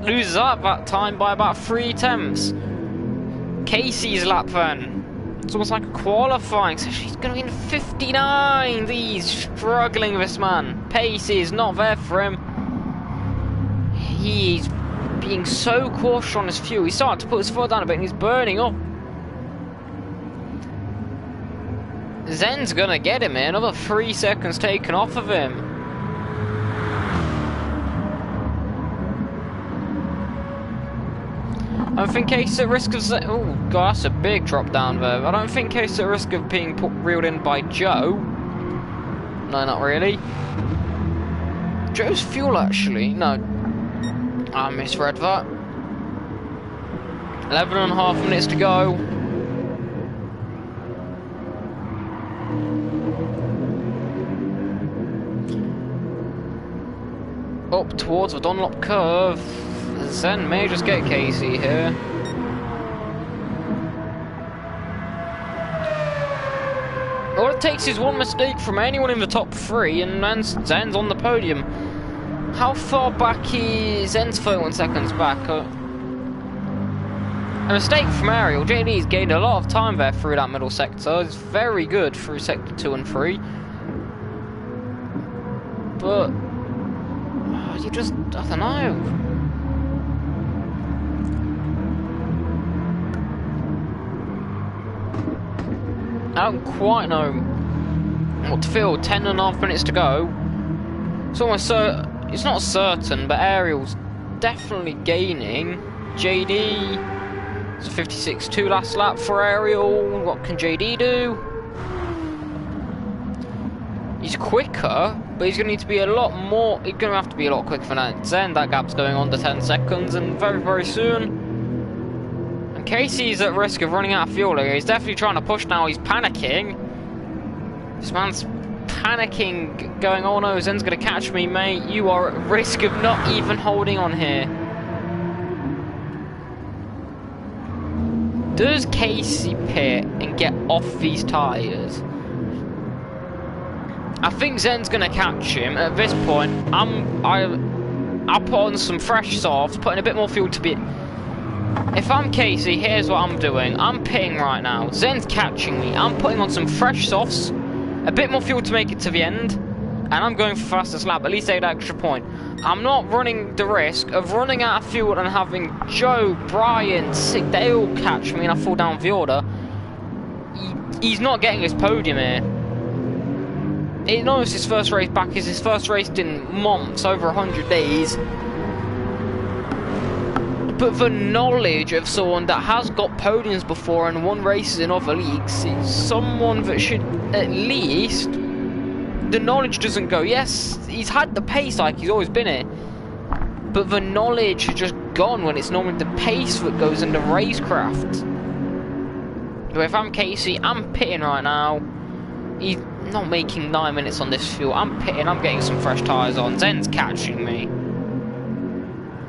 loses up that time by about 3 tenths. Casey's lap then. It's almost like a qualifying, so she's going to be in 59. He's struggling, this man. Pace is not there for him. He's being so cautious on his fuel. He's starting to put his foot down a bit and he's burning up. Zen's gonna get him here. Another 3 seconds taken off of him. I don't think Case at risk of... Oh, God, that's a big drop down there. I don't think Case at risk of being reeled in by Joe. No, not really. Joe's fuel, actually. No. I misread that. 11.5 minutes to go. Up towards the Dunlop curve. Zen may just get Casey here. All it takes is one mistake from anyone in the top 3 and then Zen's on the podium. How far back is Zen's 31 seconds back? A mistake from Ariel. JD's gained a lot of time there through that middle sector. It's very good through sector 2 and 3. But you just, I don't know. I don't quite know what to feel. 10.5 minutes to go. It's almost it's not certain, but Ariel's definitely gaining. JD, it's a 56.2 last lap for Ariel. What can JD do? He's quicker, but he's going to need to be a lot more. He's going to have to be a lot quicker for that. Zen, that gap's going under 10 seconds, and very, very soon. And Casey's at risk of running out of fuel here. He's definitely trying to push now. He's panicking. This man's panicking, going, oh no, Zen's going to catch me, mate. You are at risk of not even holding on here. Does Casey pit and get off these tyres? I think Zen's gonna catch him. At this point, I'll put on some fresh softs, putting a bit more fuel to be. If I'm Casey, here's what I'm doing. I'm pitting right now. Zen's catching me. I'm putting on some fresh softs, a bit more fuel to make it to the end, and I'm going for fastest lap. At least 8 extra point. I'm not running the risk of running out of fuel and having Joe, Brian, Sig, they all catch me and I fall down the order. He's not getting his podium here. It's not his first race back, it's his first race in months, over 100 days. But the knowledge of someone that has got podiums before and won races in other leagues is someone that should at least... The knowledge doesn't go, yes, he's had the pace like he's always been here. But the knowledge has just gone when it's normally the pace that goes into racecraft. But if I'm Casey, I'm pitting right now. He's not making 9 minutes on this fuel. I'm pitting, I'm getting some fresh tyres on. Zen's catching me.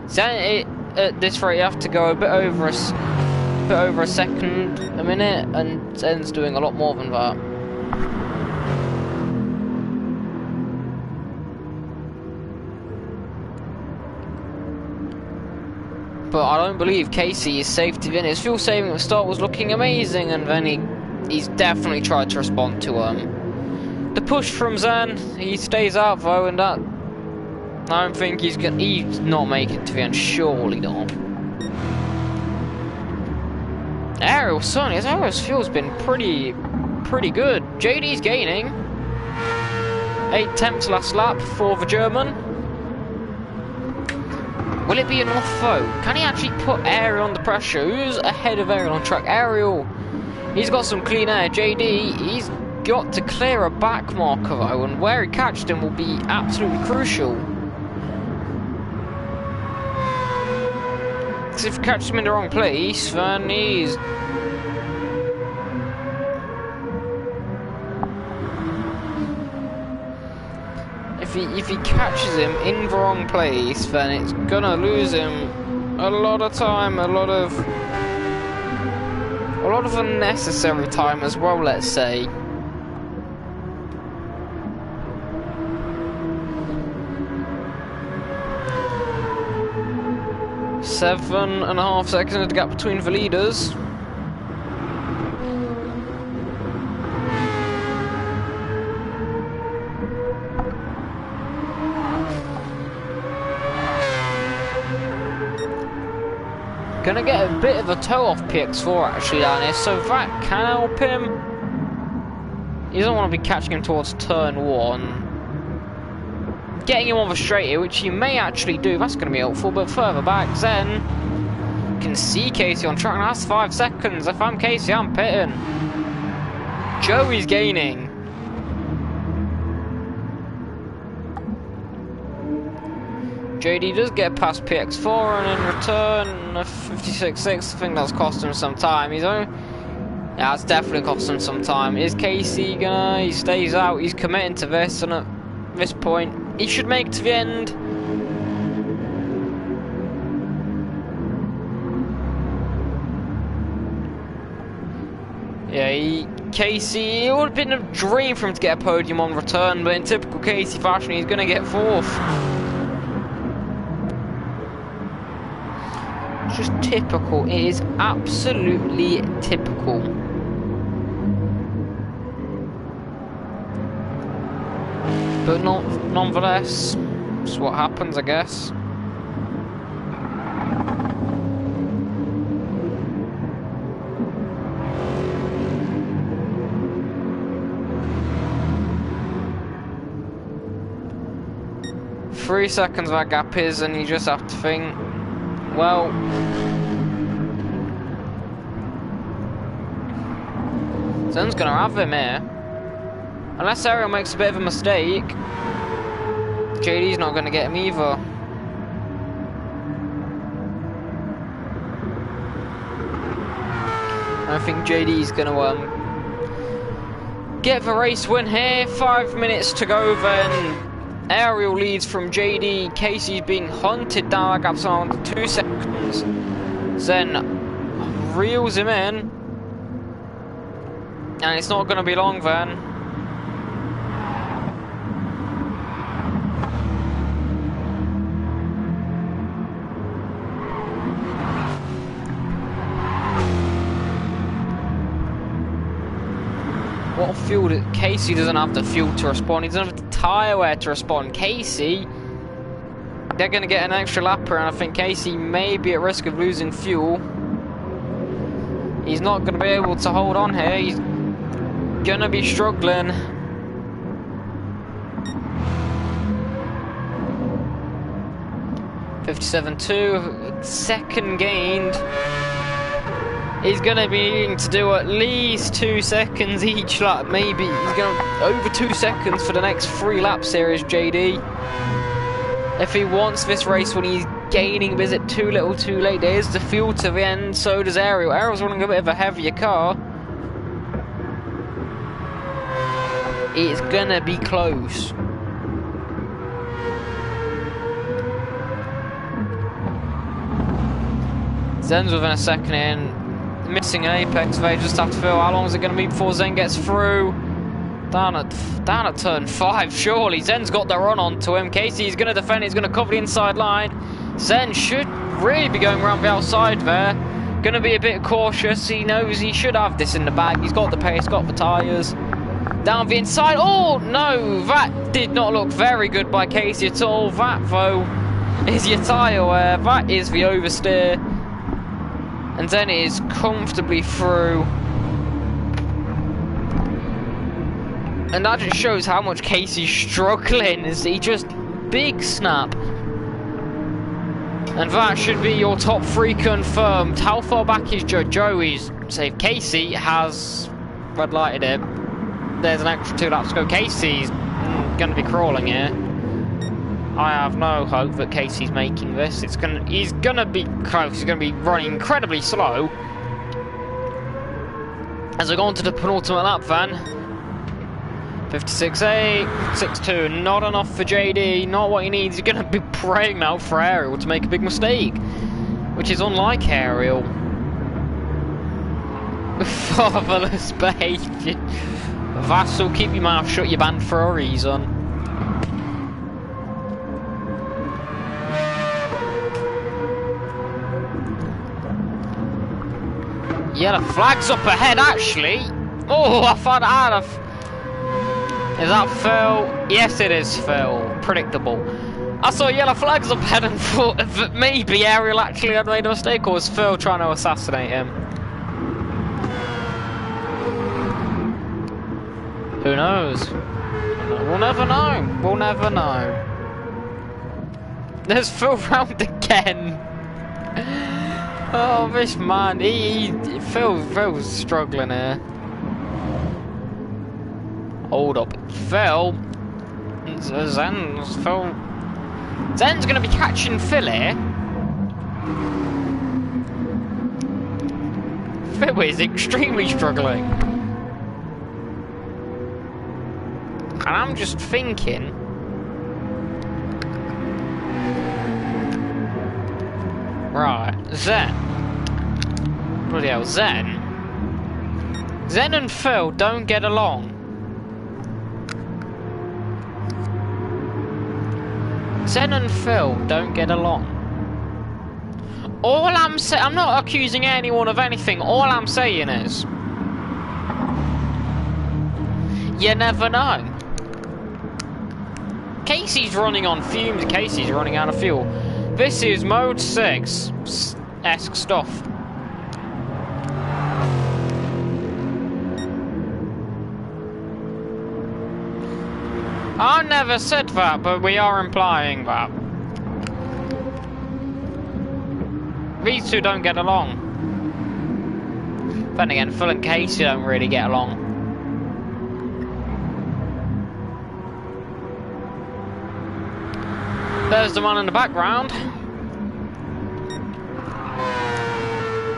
Zen, at this rate, you have to go a bit over a second a minute, and Zen's doing a lot more than that. But I don't believe Casey is safe to win. His fuel saving at the start was looking amazing, and then he's definitely tried to respond to the push from Zen. He stays out though, and that I don't think he's not making it to the end. Surely not. Ariel Sonny, his Ariel's fuel's been pretty good. JD's gaining 8 tenths last lap for the German. Will it be enough though? Can he actually put Ariel under pressure? Who's ahead of Ariel on track? Ariel, he's got some clean air. JD, he's got to clear a back marker though, and where he catched him will be absolutely crucial. Because if he catches him in the wrong place, then he's... If he catches him in the wrong place, then it's gonna lose him a lot of time, a lot of unnecessary time as well, let's say. Seven and a half seconds of the gap between the leaders. Gonna get a bit of a toe off PX4 actually down here, so that can help him. He doesn't want to be catching him towards turn 1. Getting him on the straight here, which he may actually do, that's going to be helpful, but further back, Zen can see Casey on track, and that's 5 seconds. If I'm Casey, I'm pitting. Joey's gaining. JD does get past PX4, and in return a 56.6. I think that's cost him some time. Yeah, it's definitely cost him some time. Is Casey gonna... He stays out, he's committing to this, and at this point he should make it to the end. Yeah, Casey, it would have been a dream for him to get a podium on return, but in typical Casey fashion, he's gonna get 4th. Just typical. It is absolutely typical. But nonetheless, it's what happens, I guess. Three seconds that gap is, and you just have to think, well, Zen's gonna have him here. Unless Ariel makes a bit of a mistake, JD's not gonna get him either. I think JD's gonna get the race win here. 5 minutes to go then. Ariel leads from JD. Casey's being hunted down like under 2 seconds. Zen reels him in. And it's not going to be long then. What fuel? Casey doesn't have the fuel to respond. He doesn't have the tyre wear to respond. Casey, they're going to get an extra lapper, and I think Casey may be at risk of losing fuel. He's not going to be able to hold on here. He's going to be struggling. 57.2, second gained. He's going to be needing to do at least 2 seconds each lap, maybe. He's going to over 2 seconds for the next 3 laps here is JD. If he wants this race when he's gaining, visit too little too late. There's the fuel to the end, so does Ariel. Ariel's running a bit of a heavier car. It's going to be close. Zen's within a second in. Missing an apex, they just have to fill. How long is it going to be before Zen gets through? Down at turn 5, surely. Zen's got the run onto him. Casey's going to defend, he's going to cover the inside line. Zen should really be going around the outside there. Going to be a bit cautious. He knows he should have this in the bag. He's got the pace, got the tyres. Down the inside. Oh, no. That did not look very good by Casey at all. That, though, is your tyre wear. That is the oversteer. And then it is comfortably through. And that just shows how much Casey's struggling. Is he just big snap? And that should be your top 3 confirmed. How far back is Joe? Joey's safe. Casey has red lighted it. There's an extra 2 laps to go. Casey's going to be crawling here. I have no hope that Casey's making this. He's gonna be close. He's gonna be running incredibly slow. As we go on to the penultimate lap then. 56.8, 6.2, not enough for JD, not what he needs. He's gonna be praying now for Ariel to make a big mistake, which is unlike Ariel. Fatherless behaviour. Vassal, keep your mouth shut, you're banned for a reason. Yellow flag's up ahead, actually. Oh, I thought I'd have... Is that Phil? Yes, it is Phil. Predictable. I saw yellow flags up ahead and thought that maybe Ariel actually had made a mistake, or was Phil trying to assassinate him? Who knows? We'll never know. We'll never know. There's Phil round again. Oh, this man, Phil's struggling here. Hold up, Phil. Zen's gonna be catching Phil here. Phil is extremely struggling. And I'm just thinking... Right, Zen. Bloody hell, Zen. Zen and Phil don't get along. Zen and Phil don't get along. All I'm saying, I'm not accusing anyone of anything. All I'm saying is, you never know. Casey's running on fumes. Casey's running out of fuel. This is mode 6-esque stuff. I never said that, but we are implying that. These two don't get along. Then again, Phil and Casey don't really get along. There's the man in the background.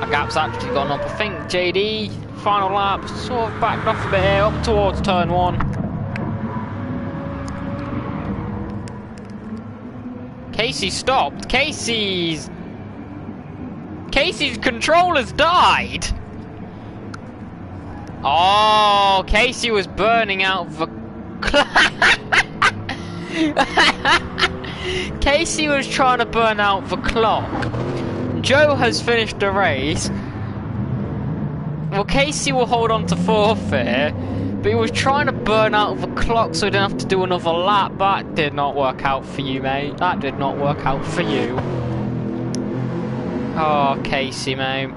Our gap's actually gone up. I think JD, final lap, sort of backed off a bit here, up towards turn 1. Casey stopped. Casey's controller's died. Oh, Casey was burning out the... Casey was trying to burn out the clock. Joe has finished the race. Well, Casey will hold on to 4th here, but he was trying to burn out the clock so he didn't have to do another lap. That did not work out for you, mate. That did not work out for you. Oh, Casey, mate.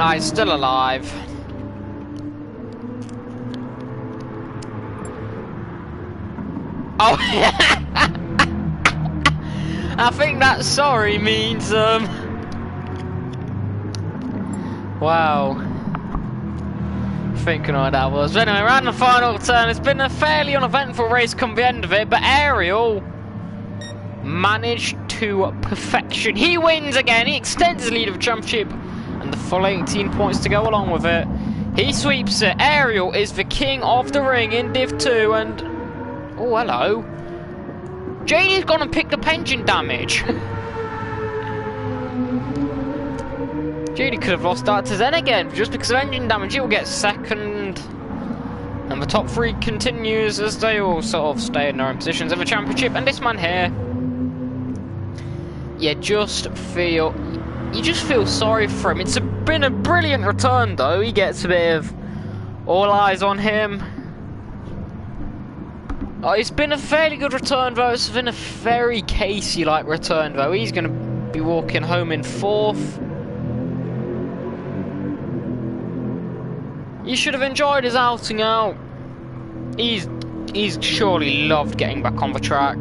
Ah, he's still alive. Oh, I think that sorry means, wow. Thinking what that was. But anyway, around the final turn, it's been a fairly uneventful race come the end of it, but Ariel managed to perfection. He wins again, he extends his lead of the championship, and the full 18 points to go along with it. He sweeps it. Ariel is the king of the ring in Div 2, and oh, hello. JD's gone and picked up engine damage. JD could have lost that to Zen again, just because of engine damage. He'll get second. And the top three continues as they all sort of stay in their own positions in the championship. And this man here, you just feel sorry for him. It's been a brilliant return though. He gets a bit of all eyes on him. Oh, it's been a fairly good return though. It's been a very Casey-like return though. He's going to be walking home in 4th. You should have enjoyed his outing out. He's surely loved getting back on the track.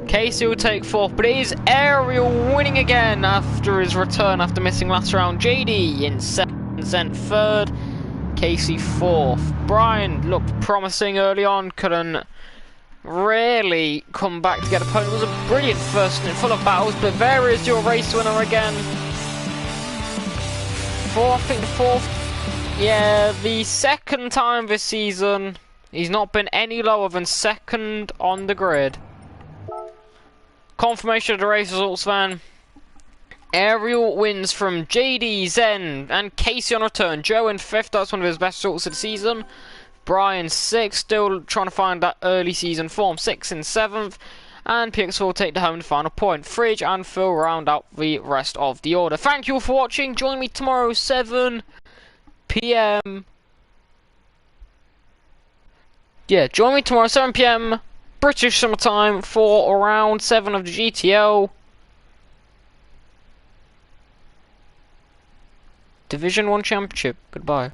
Casey will take 4th, but it is Ariel winning again after his return after missing last round. JD in 2nd, Zen 3rd, Casey 4th. Brian looked promising early on, couldn't really come back to get a point. It was a brilliant first and full of battles, but there is your race winner again. I think the 4th, yeah, the 2nd time this season he's not been any lower than 2nd on the grid. Confirmation of the race results then. Ariel wins from JD, Zen and Casey on return. Joe in 5th, that's one of his best results of the season. Brian 6th, still trying to find that early season form. 6th and 7th. And PX will take the home the final point. Fridge and Phil round out the rest of the order. Thank you all for watching. Join me tomorrow 7 PM. Yeah, join me tomorrow 7 PM British summertime for round 7 of the GTEL Division 1 Championship. Goodbye.